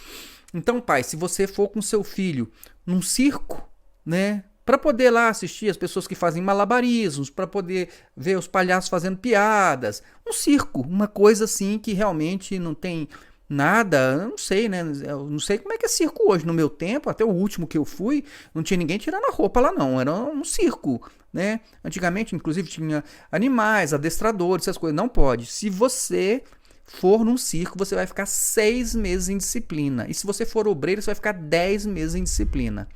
Então, pai, se você for com seu filho num circo, né, para poder lá assistir as pessoas que fazem malabarismos, para poder ver os palhaços fazendo piadas, um circo, uma coisa assim que realmente não tem nada, eu não sei, né? Eu não sei como é que é circo hoje. No meu tempo, até o último que eu fui, não tinha ninguém tirando a roupa lá não, era um circo, né? Antigamente, inclusive, tinha animais, adestradores, essas coisas. Não pode. Se você for num circo, você vai ficar 6 meses em disciplina. E se você for obreiro, você vai ficar 10 meses em disciplina.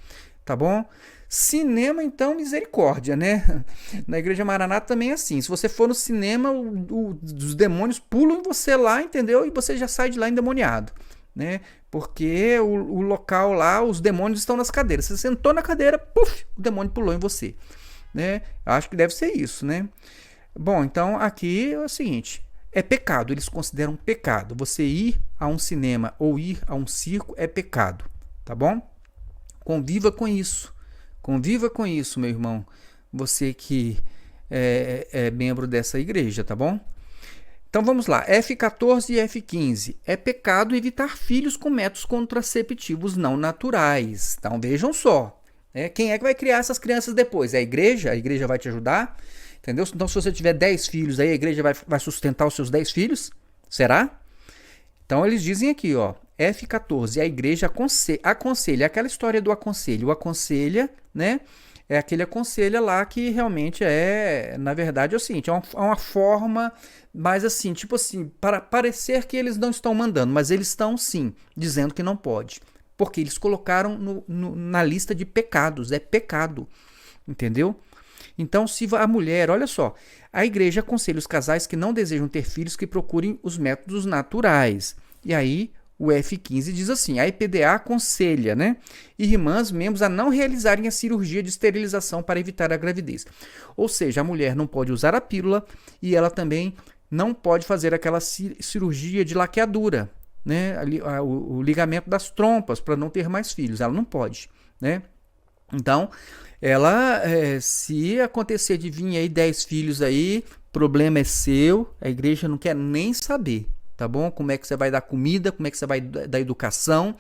Tá bom? Cinema, então, misericórdia, né? Na Igreja Maranata também é assim. Se você for no cinema, os demônios pulam em você lá, entendeu? E você já sai de lá endemoniado, né? Porque o local lá, os demônios estão nas cadeiras. Você sentou na cadeira, puf, o demônio pulou em você, né? Acho que deve ser isso, né? Bom, então aqui é o seguinte. É pecado, eles consideram pecado. Você ir a um cinema ou ir a um circo é pecado, tá bom? Conviva com isso. Conviva com isso, meu irmão. Você que é membro dessa igreja, tá bom? Então vamos lá. F14 e F15. É pecado evitar filhos com métodos contraceptivos não naturais. Então vejam só. Quem é que vai criar essas crianças depois? É a igreja? A igreja vai te ajudar? Entendeu? Então, se você tiver 10 filhos, aí a igreja vai sustentar os seus 10 filhos? Será? Então, eles dizem aqui, ó, F14, a igreja aconselha, aquela história do aconselho. O aconselha, né? É aquele aconselha lá que realmente na verdade, é o seguinte, é uma forma mais assim, tipo assim, para parecer que eles não estão mandando, mas eles estão sim, dizendo que não pode. Porque eles colocaram na lista de pecados, é pecado, entendeu? Então, se a mulher, olha só, a igreja aconselha os casais que não desejam ter filhos que procurem os métodos naturais. E aí, o F15 diz assim, a EPDA aconselha, né, irmãs, membros a não realizarem a cirurgia de esterilização para evitar a gravidez. Ou seja, a mulher não pode usar a pílula e ela também não pode fazer aquela cirurgia de laqueadura, né, o ligamento das trompas para não ter mais filhos, ela não pode, né. Então, ela, se acontecer de vir aí 10 filhos aí, problema é seu, a igreja não quer nem saber. Tá bom? Como é que você vai dar comida, como é que você vai dar educação.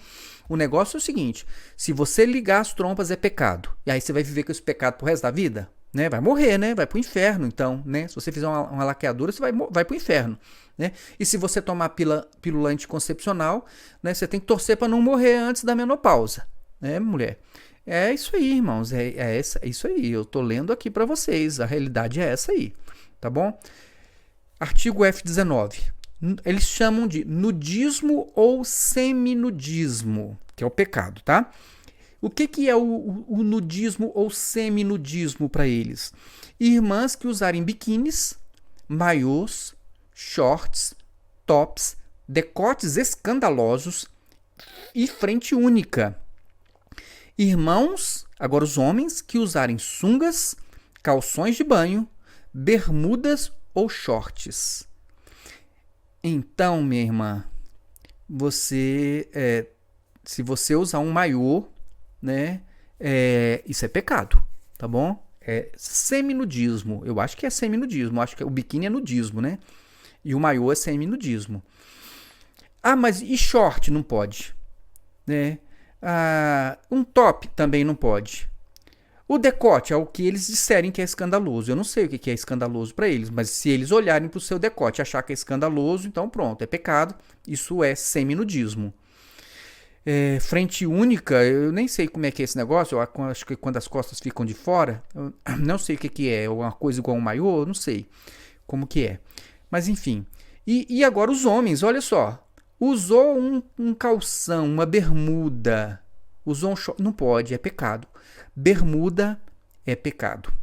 O negócio é o seguinte, se você ligar as trompas é pecado. E aí você vai viver com esse pecado pro resto da vida? Né? Vai morrer, né? Vai pro inferno, então. Né? Se você fizer uma laqueadura, você vai pro inferno. Né? E se você tomar pílula anticoncepcional, né? Você tem que torcer para não morrer antes da menopausa. Né, mulher? É isso aí, irmãos. É isso aí. Eu tô lendo aqui para vocês. A realidade é essa aí. Tá bom? Artigo F19. Eles chamam de nudismo ou seminudismo, que é o pecado, tá? O que é o nudismo ou seminudismo para eles? Irmãs que usarem biquínis, maiôs, shorts, tops, decotes escandalosos e frente única. Irmãos, agora os homens, que usarem sungas, calções de banho, bermudas ou shorts. Então, minha irmã, se você usar um maiô, né, isso é pecado, tá bom? É seminudismo, eu acho que é seminudismo, acho que o biquíni é nudismo, né? E o maiô é seminudismo. Ah, mas e short não pode, né? Um top também não pode. O decote é o que eles disserem que é escandaloso. Eu não sei o que é escandaloso para eles, mas se eles olharem para o seu decote e achar que é escandaloso, então pronto, é pecado. Isso é seminudismo. Frente única, eu nem sei como é que é esse negócio. Eu acho que quando as costas ficam de fora, eu não sei o que é. Uma coisa igual um maiô, eu não sei como que é. Mas enfim. E agora os homens, olha só. Usou um calção, uma bermuda. Usou um short, não pode, é pecado. Bermuda é pecado.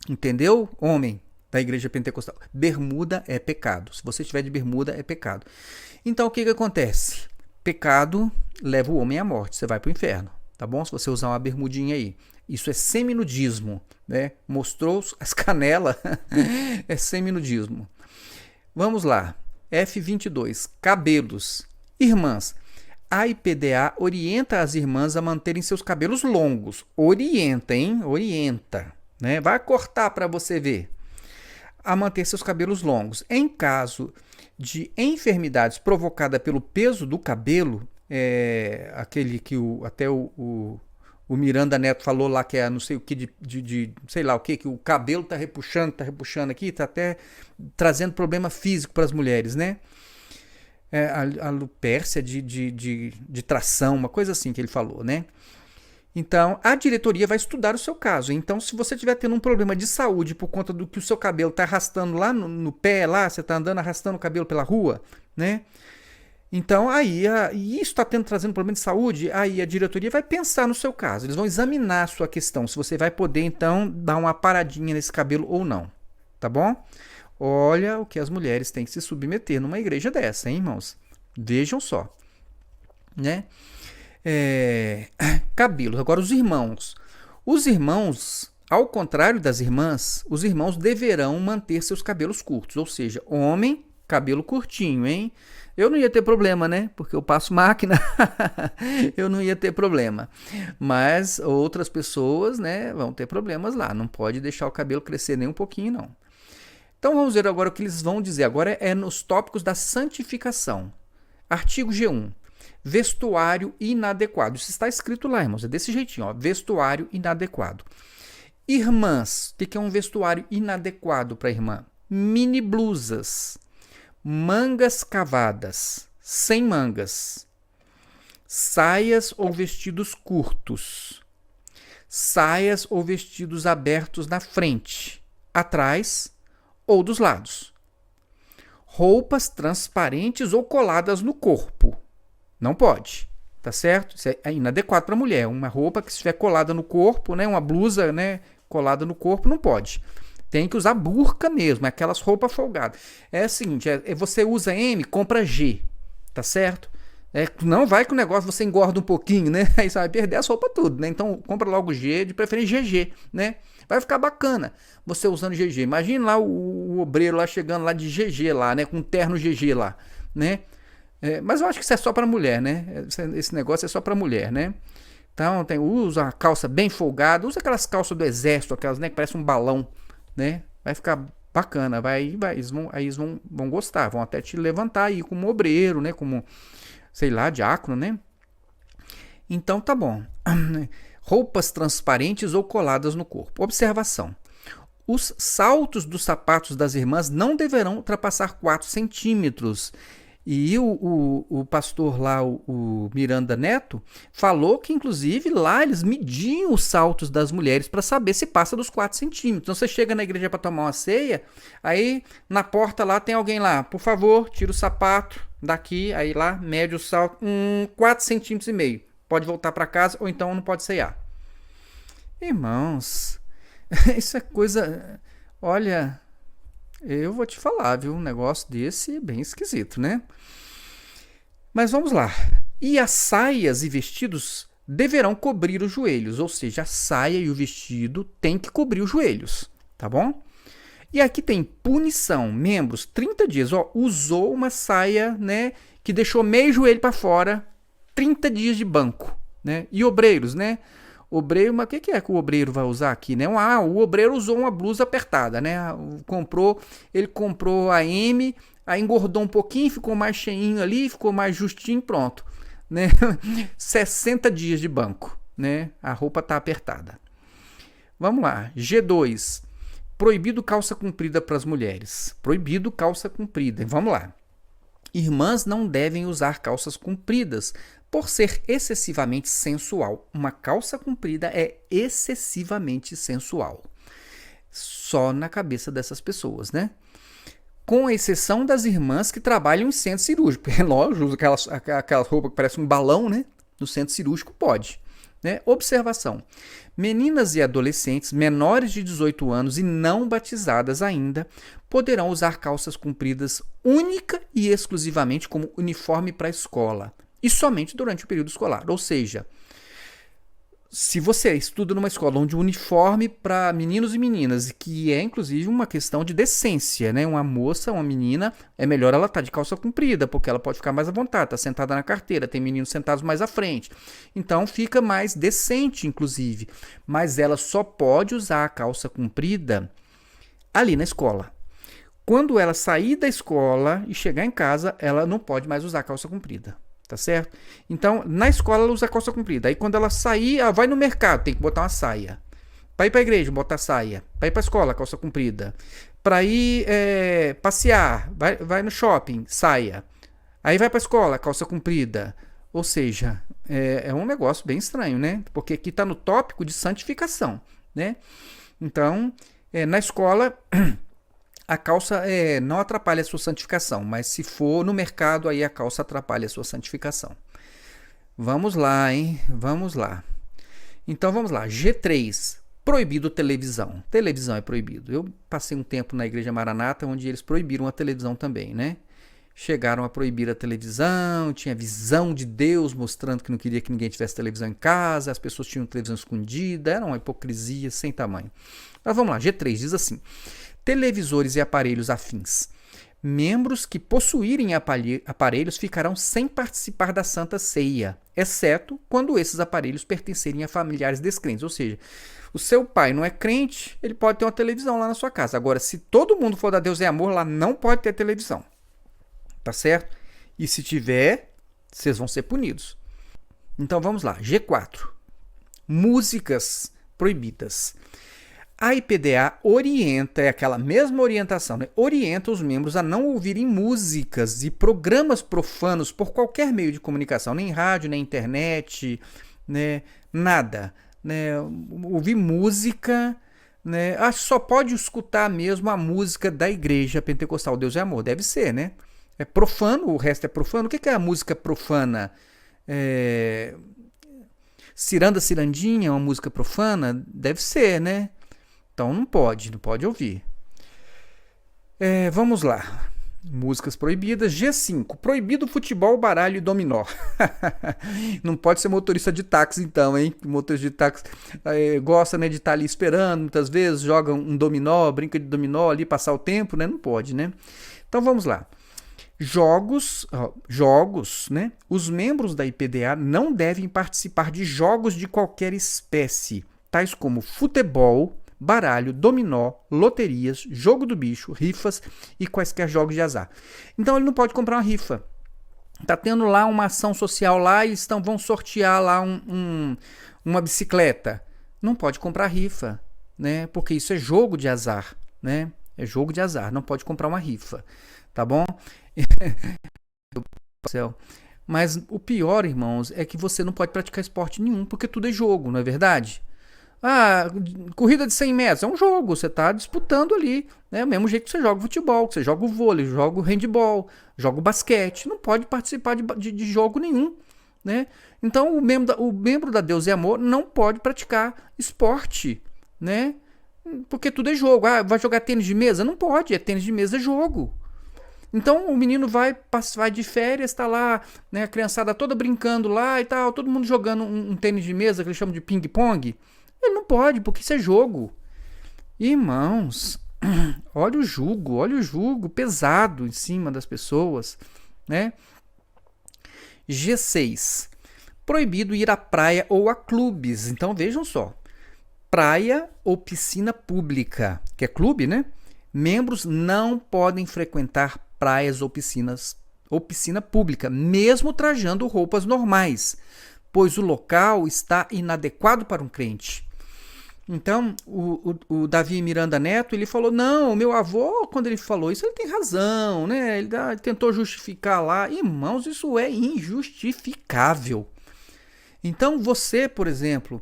Entendeu, homem da igreja pentecostal? Bermuda é pecado. Se você estiver de bermuda, é pecado. Então, o que acontece? Pecado leva o homem à morte. Você vai para o inferno, tá bom? Se você usar uma bermudinha aí. Isso é seminudismo, né? Mostrou as canelas, é seminudismo. Vamos lá. F22. Cabelos. Irmãs, a IPDA orienta as irmãs a manterem seus cabelos longos. Orienta, hein? Orienta. Né? Vai cortar para você ver. A manter seus cabelos longos. Em caso de enfermidades provocadas pelo peso do cabelo, aquele que até o Miranda Neto falou lá, que é não sei o que de sei lá o que o cabelo tá repuxando aqui, tá até trazendo problema físico para as mulheres, né? A alopécia de tração, uma coisa assim que ele falou, né? Então, a diretoria vai estudar o seu caso. Então, se você estiver tendo um problema de saúde por conta do que o seu cabelo está arrastando lá no pé, lá, você está andando arrastando o cabelo pela rua, né? Então, e isso está trazendo problema de saúde, aí a diretoria vai pensar no seu caso. Eles vão examinar a sua questão, se você vai poder, então, dar uma paradinha nesse cabelo ou não. Tá bom? Olha o que as mulheres têm que se submeter numa igreja dessa, hein, irmãos? Vejam só. Né? Cabelos. Agora, os irmãos. Os irmãos, ao contrário das irmãs, os irmãos deverão manter seus cabelos curtos. Ou seja, homem, cabelo curtinho, hein? Eu não ia ter problema, né? Porque eu passo máquina. Eu não ia ter problema. Mas outras pessoas, né, vão ter problemas lá. Não pode deixar o cabelo crescer nem um pouquinho, não. Então vamos ver agora o que eles vão dizer. Agora é nos tópicos da santificação. Artigo G1. Vestuário inadequado. Isso está escrito lá, irmãos. É desse jeitinho, ó. Vestuário inadequado. Irmãs, o que é um vestuário inadequado para irmã? Mini blusas, mangas cavadas, sem mangas, saias ou vestidos curtos, saias ou vestidos abertos na frente, atrás ou dos lados, roupas transparentes ou coladas no corpo. Não pode, tá certo? Isso é inadequado para mulher. Uma roupa que estiver colada no corpo, né, uma blusa, né, colada no corpo, não pode. Tem que usar burca mesmo, aquelas roupas folgadas. É o seguinte, você usa M, compra G, tá certo? Não vai que o negócio você engorda um pouquinho, né? Aí você vai perder as roupas tudo, né? Então compra logo G, de preferência GG, né? Vai ficar bacana você usando GG. Imagina lá o obreiro lá chegando lá de GG lá, né? Com terno GG lá, né? Mas eu acho que isso é só para mulher, né? Esse negócio é só para mulher, né? Então usa uma calça bem folgada, usa aquelas calças do exército, aquelas, né, que parece um balão, né? Vai ficar bacana, eles vão gostar, vão até te levantar aí como obreiro, né? Como, sei lá, diácono, né? Então tá bom. Roupas transparentes ou coladas no corpo. Observação. Os saltos dos sapatos das irmãs não deverão ultrapassar 4 centímetros. E o pastor lá, o Miranda Neto, falou que, inclusive, lá eles mediam os saltos das mulheres para saber se passa dos 4 centímetros. Então, você chega na igreja para tomar uma ceia, aí na porta lá tem alguém lá, por favor, tira o sapato daqui, aí lá, mede o salto, 4 centímetros e meio. Pode voltar para casa ou então não pode ceiar. Irmãos, isso é coisa... Olha... Eu vou te falar, viu? Um negócio desse é bem esquisito, né? Mas vamos lá. E as saias e vestidos deverão cobrir os joelhos, ou seja, a saia e o vestido tem que cobrir os joelhos, tá bom? E aqui tem punição, membros, 30 dias. Ó, usou uma saia, né, que deixou meio joelho para fora, 30 dias de banco, né? E obreiros, né? Obreiro, mas o que é que o obreiro vai usar aqui, né? O obreiro usou uma blusa apertada, né? Ele comprou a M, aí engordou um pouquinho, ficou mais cheinho ali, ficou mais justinho, pronto, né? 60 dias de banco, né? A roupa tá apertada. Vamos lá, G2. Proibido calça comprida para as mulheres. Proibido calça comprida. Vamos lá. Irmãs não devem usar calças compridas por ser excessivamente sensual. Uma calça comprida é excessivamente sensual. Só na cabeça dessas pessoas, né? Com exceção das irmãs que trabalham em centro cirúrgico. É lógico, aquela roupa que parece um balão, né? No centro cirúrgico pode. Né? Observação. Meninas e adolescentes menores de 18 anos e não batizadas ainda poderão usar calças compridas única e exclusivamente como uniforme para a escola. E somente durante o período escolar. Ou seja, se você estuda numa escola onde o uniforme para meninos e meninas, que é inclusive uma questão de decência, né? Uma moça, uma menina, é melhor ela estar de calça comprida, porque ela pode ficar mais à vontade, tá sentada na carteira, tem meninos sentados mais à frente. Então fica mais decente, inclusive. Mas ela só pode usar a calça comprida ali na escola. Quando ela sair da escola e chegar em casa, ela não pode mais usar a calça comprida. Tá certo? Então, na escola ela usa calça comprida. Aí quando ela sair, ela vai no mercado, tem que botar uma saia. Para ir para a igreja, botar saia. Para ir para a escola, calça comprida. Para ir passear, vai no shopping, saia. Aí vai para a escola, calça comprida. Ou seja, é um negócio bem estranho, né? Porque aqui está no tópico de santificação, né? Então, na escola... A calça não atrapalha a sua santificação, mas se for no mercado, aí a calça atrapalha a sua santificação. Vamos lá, hein? Vamos lá. Então, vamos lá. G3. Proibido televisão. Televisão é proibido. Eu passei um tempo na Igreja Maranata, onde eles proibiram a televisão também, né? Chegaram a proibir a televisão, tinha visão de Deus mostrando que não queria que ninguém tivesse televisão em casa, as pessoas tinham televisão escondida, era uma hipocrisia sem tamanho. Mas vamos lá, G3 diz assim: televisores e aparelhos afins. Membros que possuírem aparelhos ficarão sem participar da Santa Ceia, exceto quando esses aparelhos pertencerem a familiares descrentes. Ou seja, o seu pai não é crente, ele pode ter uma televisão lá na sua casa. Agora, se todo mundo for da Deus é Amor, lá não pode ter televisão. Tá certo? E se tiver, vocês vão ser punidos. Então vamos lá. G4. Músicas proibidas. A IPDA orienta, é aquela mesma orientação, né? Orienta os membros a não ouvirem músicas e programas profanos por qualquer meio de comunicação, nem rádio, nem internet, né? Nada. Né? Ouvir música, né? Só pode escutar mesmo a música da Igreja Pentecostal Deus é Amor. Deve ser, né? É profano, o resto é profano. O que é a música profana? Ciranda Cirandinha é uma música profana? Deve ser, né? Então não pode ouvir. Vamos lá. Músicas proibidas. G5. Proibido futebol, baralho e dominó. Não pode ser motorista de táxi então, hein? Motorista de táxi gosta, né, de estar ali esperando, muitas vezes joga um dominó, brinca de dominó ali, passar o tempo, né? Não pode, né? Então vamos lá. Jogos, né? Os membros da IPDA não devem participar de jogos de qualquer espécie, tais como futebol, baralho, dominó, loterias, jogo do bicho, rifas e quaisquer jogos de azar. Então ele não pode comprar uma rifa. Tá tendo lá uma ação social lá e vão sortear lá uma bicicleta. Não pode comprar rifa, né? Porque isso é jogo de azar, né? É jogo de azar, não pode comprar uma rifa, tá bom? Mas o pior, irmãos, é que você não pode praticar esporte nenhum, porque tudo é jogo, não é verdade? Corrida de 100 metros é um jogo, você está disputando ali, né? Do mesmo jeito que você joga futebol, que você joga o vôlei, joga o handball, joga o basquete, não pode participar de jogo nenhum, né? Então o membro da Deus é Amor não pode praticar esporte, né? Porque tudo é jogo. Vai jogar tênis de mesa? Não pode, tênis de mesa é jogo. Então o menino vai de férias, está lá, né, a criançada toda brincando lá e tal, todo mundo jogando um tênis de mesa que eles chamam de ping-pong. Ele não pode, porque isso é jogo. Irmãos, olha o jugo pesado em cima das pessoas, né? G6. Proibido ir à praia ou a clubes. Então vejam só. Praia ou piscina pública, que é clube, né? Membros não podem frequentar praias ou piscina pública, mesmo trajando roupas normais, pois o local está inadequado para um crente. Então, o Davi Miranda Neto, ele falou, não, o meu avô, quando ele falou isso, ele tem razão, né? Ele tentou justificar lá. Irmãos, isso é injustificável. Então, você, por exemplo,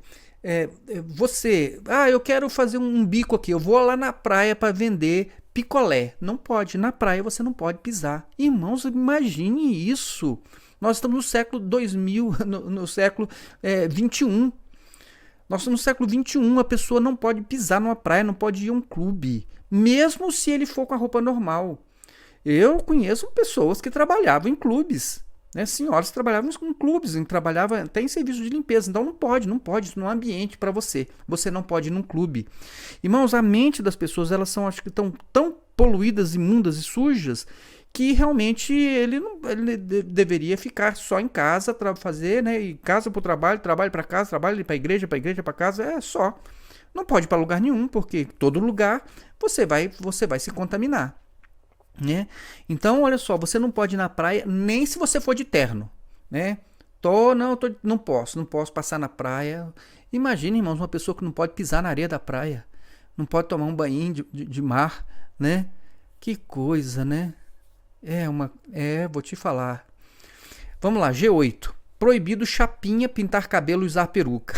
eu quero fazer um bico aqui, eu vou lá na praia para vender picolé. Não pode, na praia você não pode pisar. Irmãos, imagine isso. Nós estamos no século 2000, no século 21. Nós estamos no século 21, a pessoa não pode pisar numa praia, não pode ir a um clube, mesmo se ele for com a roupa normal. Eu conheço pessoas que trabalhavam em clubes, né? Senhoras que trabalhavam em clubes, trabalhavam até em serviço de limpeza. Então não pode, isso não é ambiente para você. Você não pode ir num clube. Irmãos, a mente das pessoas, elas são, acho que estão tão poluídas, imundas e sujas, que realmente ele deveria ficar só em casa para fazer, né? E casa para o trabalho para casa, trabalho para a igreja para casa, é só. Não pode ir para lugar nenhum, porque todo lugar você vai se contaminar, né? Então, olha só, você não pode ir na praia nem se você for de terno, né? Não posso passar na praia. Imagina, irmãos, uma pessoa que não pode pisar na areia da praia, não pode tomar um banho de mar, né? Que coisa, né? Vou te falar. Vamos lá, G8. Proibido chapinha, pintar cabelo e usar peruca.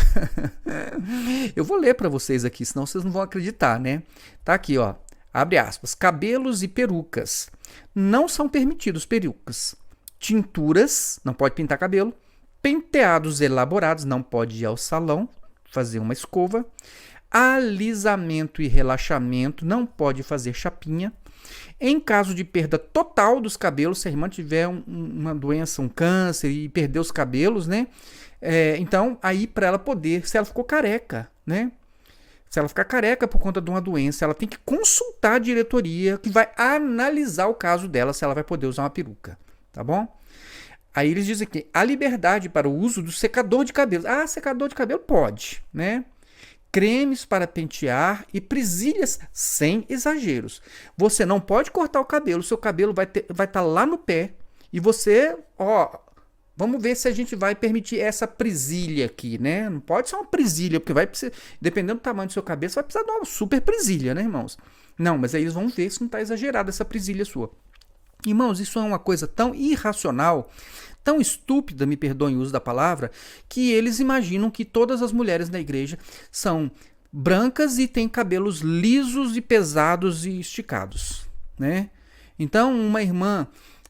Eu vou ler para vocês aqui, senão vocês não vão acreditar, né? Tá aqui, ó. Abre aspas. Cabelos e perucas. Não são permitidos perucas. Tinturas, não pode pintar cabelo. Penteados elaborados, não pode ir ao salão fazer uma escova. Alisamento e relaxamento, não pode fazer chapinha. Em caso de perda total dos cabelos, se a irmã tiver uma doença, um câncer e perder os cabelos, né? Então, aí para ela poder, se ela ficou careca, né? Se ela ficar careca por conta de uma doença, ela tem que consultar a diretoria que vai analisar o caso dela, se ela vai poder usar uma peruca, tá bom? Aí eles dizem que a liberdade para o uso do secador de cabelo. Secador de cabelo pode, né? Cremes para pentear e presilhas sem exageros. Você não pode cortar o cabelo, seu cabelo vai estar lá no pé e você, Vamos ver se a gente vai permitir essa presilha aqui, né? Não pode ser uma presilha, porque vai precisar, dependendo do tamanho do seu cabeça, vai precisar de uma super presilha, né, irmãos? Não, mas aí eles vão ver se não está exagerada essa presilha sua. Irmãos, isso é uma coisa tão irracional, tão estúpida, me perdoem o uso da palavra, que eles imaginam que todas as mulheres na igreja são brancas e têm cabelos lisos e pesados e esticados, né? Então, uma irmã,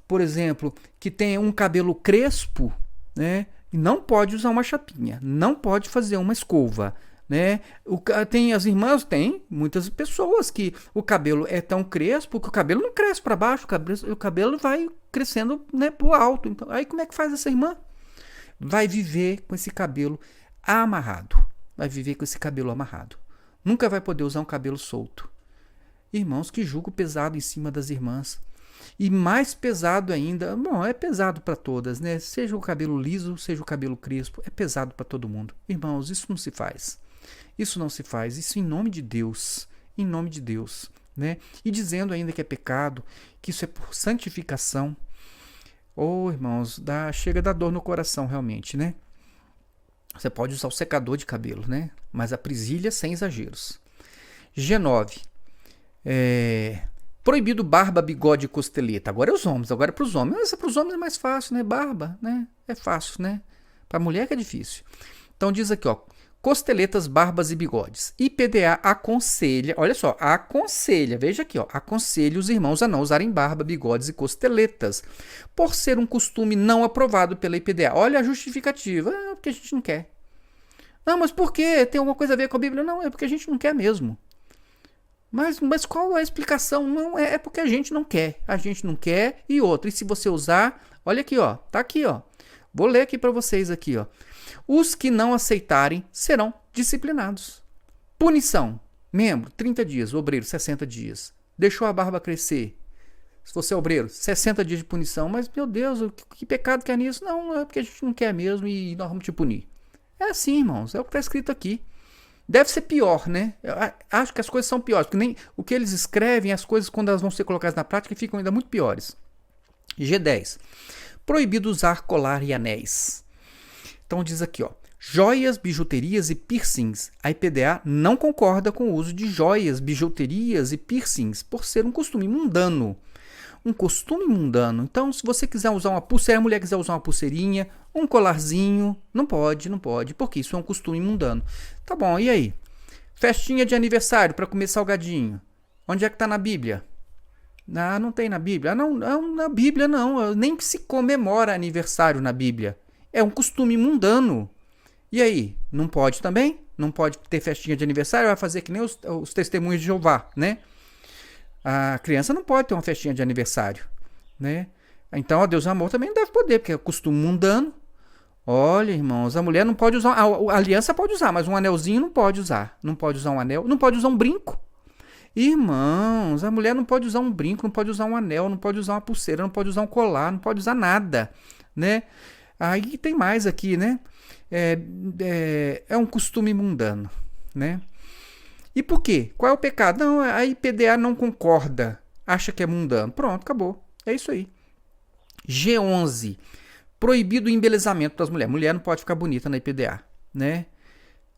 por exemplo, que tem um cabelo crespo, né, não pode usar uma chapinha, não pode fazer uma escova, né? Tem as irmãs, tem muitas pessoas que o cabelo é tão crespo que o cabelo não cresce para baixo, o cabelo vai crescendo, né, para o alto. Então, aí como é que faz essa irmã? Vai viver com esse cabelo amarrado. Vai viver com esse cabelo amarrado. Nunca vai poder usar um cabelo solto. Irmãos, que jugo pesado em cima das irmãs. E mais pesado ainda, bom, é pesado para todas, né? Seja o cabelo liso, seja o cabelo crespo, é pesado para todo mundo. Irmãos, isso não se faz. Isso não se faz, isso em nome de Deus, né? E dizendo ainda que é pecado, que isso é por santificação. Oh, irmãos, chega da dor no coração realmente, né? Você pode usar o secador de cabelo, né? Mas a presilha sem exageros. G9. Proibido barba, bigode e costeleta. Agora é os homens, agora é para os homens. Mas para os homens é mais fácil, né? Barba, né? É fácil, né? Para a mulher que é difícil. Então diz aqui, ó. Costeletas, barbas e bigodes. IPDA aconselha, olha só, aconselha, veja aqui, ó, aconselha os irmãos a não usarem barba, bigodes e costeletas, por ser um costume não aprovado pela IPDA. Olha a justificativa, porque a gente não quer. Não, mas por quê? Tem alguma coisa a ver com a Bíblia? Não, é porque a gente não quer mesmo. Mas qual é a explicação? Não é porque a gente não quer. A gente não quer e outra. E se você usar, olha aqui, ó, tá aqui, ó. Vou ler aqui para vocês aqui, ó. Os que não aceitarem serão disciplinados. Punição. Membro, 30 dias. Obreiro, 60 dias. Deixou a barba crescer. Se você é obreiro, 60 dias de punição. Mas, meu Deus, que pecado que é nisso? Não, é porque a gente não quer mesmo e nós vamos te punir. É assim, irmãos. É o que está escrito aqui. Deve ser pior, né? Eu acho que as coisas são piores. Porque nem o que eles escrevem, as coisas, quando elas vão ser colocadas na prática, ficam ainda muito piores. G10. Proibido usar colar e anéis. Então diz aqui, ó, joias, bijuterias e piercings. A IPDA não concorda com o uso de joias, bijuterias e piercings por ser um costume mundano. Um costume mundano. Então, se você quiser usar uma pulseira, a mulher quiser usar uma pulseirinha, um colarzinho, não pode, porque isso é um costume mundano. Tá bom, e aí? Festinha de aniversário para comer salgadinho. Onde é que tá na Bíblia? Ah, não tem na Bíblia. Ah, não, na Bíblia não. Nem que se comemora aniversário na Bíblia. É um costume mundano. E aí? Não pode também? Não pode ter festinha de aniversário? Vai fazer que nem os testemunhos de Jeová, né? A criança não pode ter uma festinha de aniversário, né? Então, a Deus e Amor também não deve poder, porque é costume mundano. Olha, irmãos, a mulher não pode usar... A aliança pode usar, mas um anelzinho não pode usar. Não pode usar um anel, não pode usar um brinco. Irmãos, a mulher não pode usar um brinco, não pode usar um anel, não pode usar uma pulseira, não pode usar um colar, não pode usar nada, né? Aí tem mais aqui, né? É um costume mundano, né? E por quê? Qual é o pecado? Não, a IPDA não concorda, acha que é mundano. Pronto, acabou. É isso aí. G11. Proibido o embelezamento das mulheres. Mulher não pode ficar bonita na IPDA, né?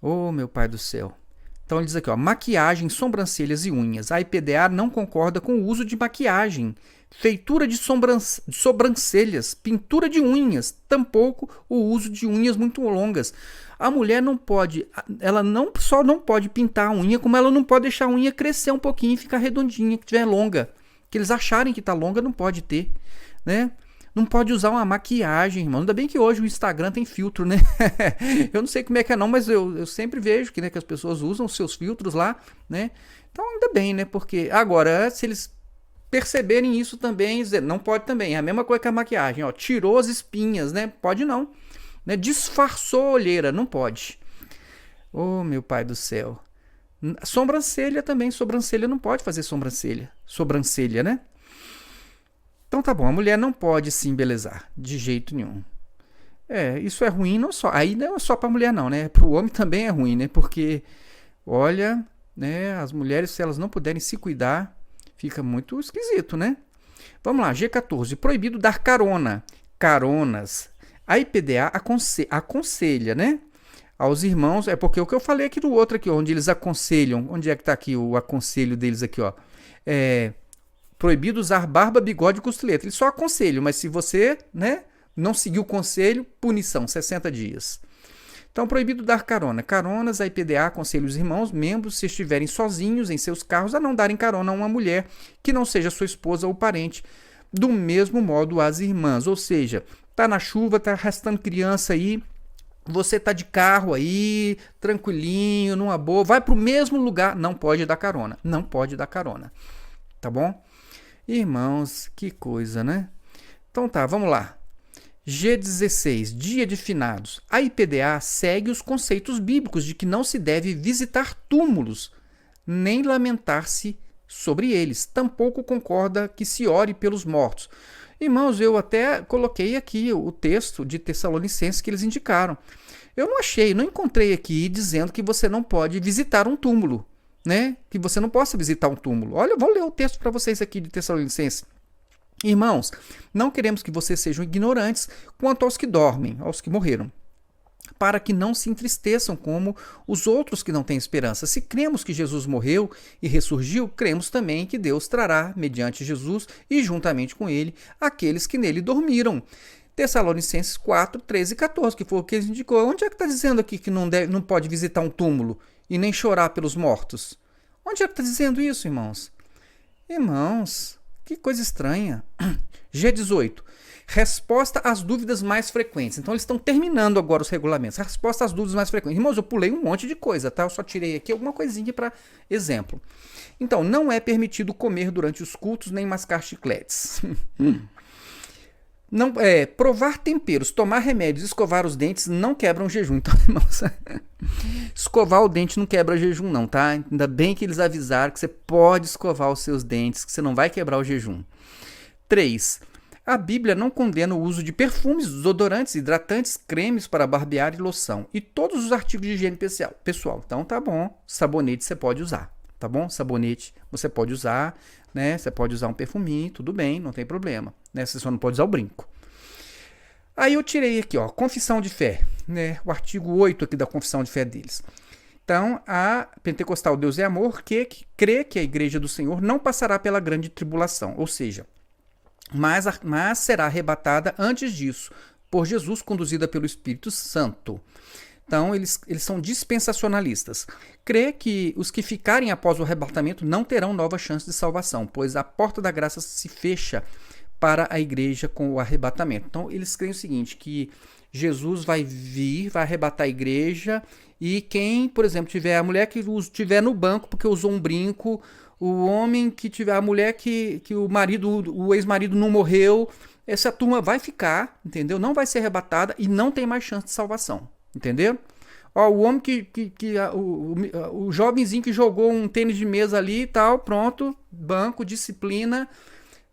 Oh, meu pai do céu. Então ele diz aqui, ó, maquiagem, sobrancelhas e unhas. A IPDA não concorda com o uso de maquiagem, feitura de sobrancelhas, pintura de unhas, tampouco o uso de unhas muito longas. A mulher não pode, ela não só não pode pintar a unha, como ela não pode deixar a unha crescer um pouquinho e ficar redondinha, que tiver longa. Que eles acharem que tá longa, não pode ter, né? Não pode usar uma maquiagem, irmão. Ainda bem que hoje o Instagram tem filtro, né? Eu não sei como é que é não, mas eu sempre vejo que, né, que as pessoas usam os seus filtros lá, né? Então ainda bem, né? Porque agora, se eles perceberem isso também, não pode também. É a mesma coisa que a maquiagem, ó. Tirou as espinhas, né? Pode não. Né? Disfarçou a olheira, não pode. Oh, meu pai do céu. Sobrancelha também. Sobrancelha não pode fazer sobrancelha. Sobrancelha, né? Então tá bom, a mulher não pode se embelezar, de jeito nenhum. Isso é ruim, não só. Aí não é só pra mulher não, né? Pro homem também é ruim, né? Porque, olha, né? As mulheres, se elas não puderem se cuidar, fica muito esquisito, né? Vamos lá, G14. Proibido dar carona. Caronas. A IPDA aconselha, né, aos irmãos, é porque o que eu falei aqui do outro aqui, onde eles aconselham, onde é que está aqui o aconselho deles aqui, ó, proibido usar barba, bigode e costeleta. Eles só aconselham, mas se você, né, não seguir o conselho, punição, 60 dias. Então, proibido dar carona. Caronas, a IPDA aconselha os irmãos, membros, se estiverem sozinhos em seus carros, a não darem carona a uma mulher que não seja sua esposa ou parente. Do mesmo modo, as irmãs. Ou seja, tá na chuva, tá arrastando criança aí, você tá de carro aí, tranquilinho, numa boa, vai pro mesmo lugar, não pode dar carona. Não pode dar carona. Tá bom? Irmãos, que coisa, né? Então tá, vamos lá. G16, Dia de Finados. A IPDA segue os conceitos bíblicos de que não se deve visitar túmulos, nem lamentar-se sobre eles. Tampouco concorda que se ore pelos mortos. Irmãos, eu até coloquei aqui o texto de Tessalonicenses que eles indicaram. Eu não encontrei aqui dizendo que você não pode visitar um túmulo, né? Que você não possa visitar um túmulo. Olha, eu vou ler o texto para vocês aqui de Tessalonicenses. Irmãos, não queremos que vocês sejam ignorantes quanto aos que dormem, aos que morreram, para que não se entristeçam como os outros que não têm esperança. Se cremos que Jesus morreu e ressurgiu, cremos também que Deus trará, mediante Jesus e juntamente com ele, aqueles que nele dormiram. Tessalonicenses 4, 13 e 14, que foi o que ele indicou. Onde é que está dizendo aqui que não pode visitar um túmulo e nem chorar pelos mortos? Onde é que está dizendo isso, irmãos? Irmãos, que coisa estranha. G18. Resposta às dúvidas mais frequentes. Então, eles estão terminando agora os regulamentos. Resposta às dúvidas mais frequentes. Irmãos, eu pulei um monte de coisa, tá? Eu só tirei aqui alguma coisinha para exemplo. Então, não é permitido comer durante os cultos, nem mascar chicletes. Não, provar temperos, tomar remédios, escovar os dentes não quebram jejum. Então, irmãos, escovar o dente não quebra jejum não, tá? Ainda bem que eles avisaram que você pode escovar os seus dentes, que você não vai quebrar o jejum. 3. A Bíblia não condena o uso de perfumes, desodorantes, hidratantes, cremes para barbear e loção. E todos os artigos de higiene pessoal. Então, tá bom, sabonete você pode usar, tá bom? Sabonete você pode usar, né? Você pode usar um perfuminho, tudo bem, não tem problema, né? Você só não pode usar o brinco. Aí eu tirei aqui, ó, confissão de fé, né? O artigo 8 aqui da confissão de fé deles. Então, a Pentecostal Deus é Amor, que crê que a Igreja do Senhor não passará pela grande tribulação, ou seja, mas será arrebatada antes disso, por Jesus, conduzida pelo Espírito Santo. Então, eles são dispensacionalistas. Crê que os que ficarem após o arrebatamento não terão nova chance de salvação, pois a porta da graça se fecha para a igreja com o arrebatamento. Então, eles creem o seguinte, que Jesus vai vir, vai arrebatar a igreja, e quem, por exemplo, tiver a mulher que estiver no banco porque usou um brinco, o homem que tiver, a mulher que o ex-marido não morreu, essa turma vai ficar, entendeu? Não vai ser arrebatada e não tem mais chance de salvação. Entendeu? Ó, o homem o jovenzinho que jogou um tênis de mesa ali e tal, pronto, banco, disciplina,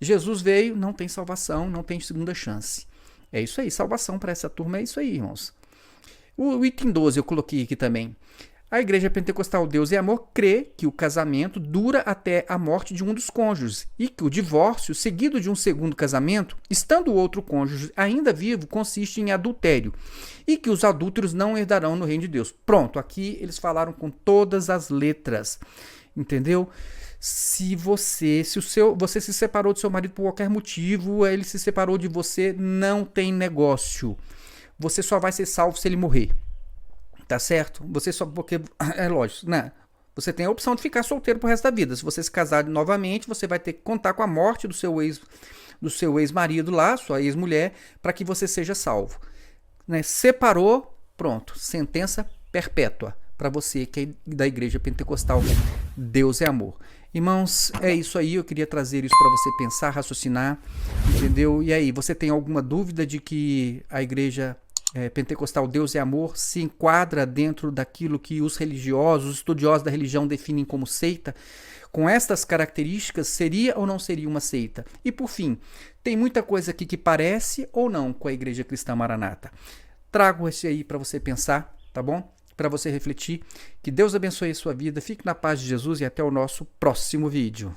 Jesus veio, não tem salvação, não tem segunda chance. É isso aí, salvação para essa turma é isso aí, irmãos. O item 12 eu coloquei aqui também. A Igreja Pentecostal Deus é Amor crê que o casamento dura até a morte de um dos cônjuges e que o divórcio, seguido de um segundo casamento, estando o outro cônjuge ainda vivo, consiste em adultério e que os adúlteros não herdarão no reino de Deus. Pronto, aqui eles falaram com todas as letras, entendeu? Se você se separou do seu marido por qualquer motivo, ele se separou de você, não tem negócio. Você só vai ser salvo se ele morrer. Tá certo? Você só, porque é lógico, né? Você tem a opção de ficar solteiro pro resto da vida. Se você se casar novamente, você vai ter que contar com a morte do seu ex-marido lá, sua ex-mulher, para que você seja salvo. Né? Separou, pronto, sentença perpétua para você que é da Igreja Pentecostal Deus é Amor. Irmãos, é isso aí, eu queria trazer isso para você pensar, raciocinar, entendeu? E aí, você tem alguma dúvida de que a Igreja Pentecostal Deus é Amor se enquadra dentro daquilo que os religiosos, os estudiosos da religião definem como seita? Com estas características, seria ou não seria uma seita? E por fim, tem muita coisa aqui que parece ou não com a Igreja Cristã Maranata. Trago esse aí para você pensar, tá bom? Para você refletir. Que Deus abençoe a sua vida, fique na paz de Jesus e até o nosso próximo vídeo.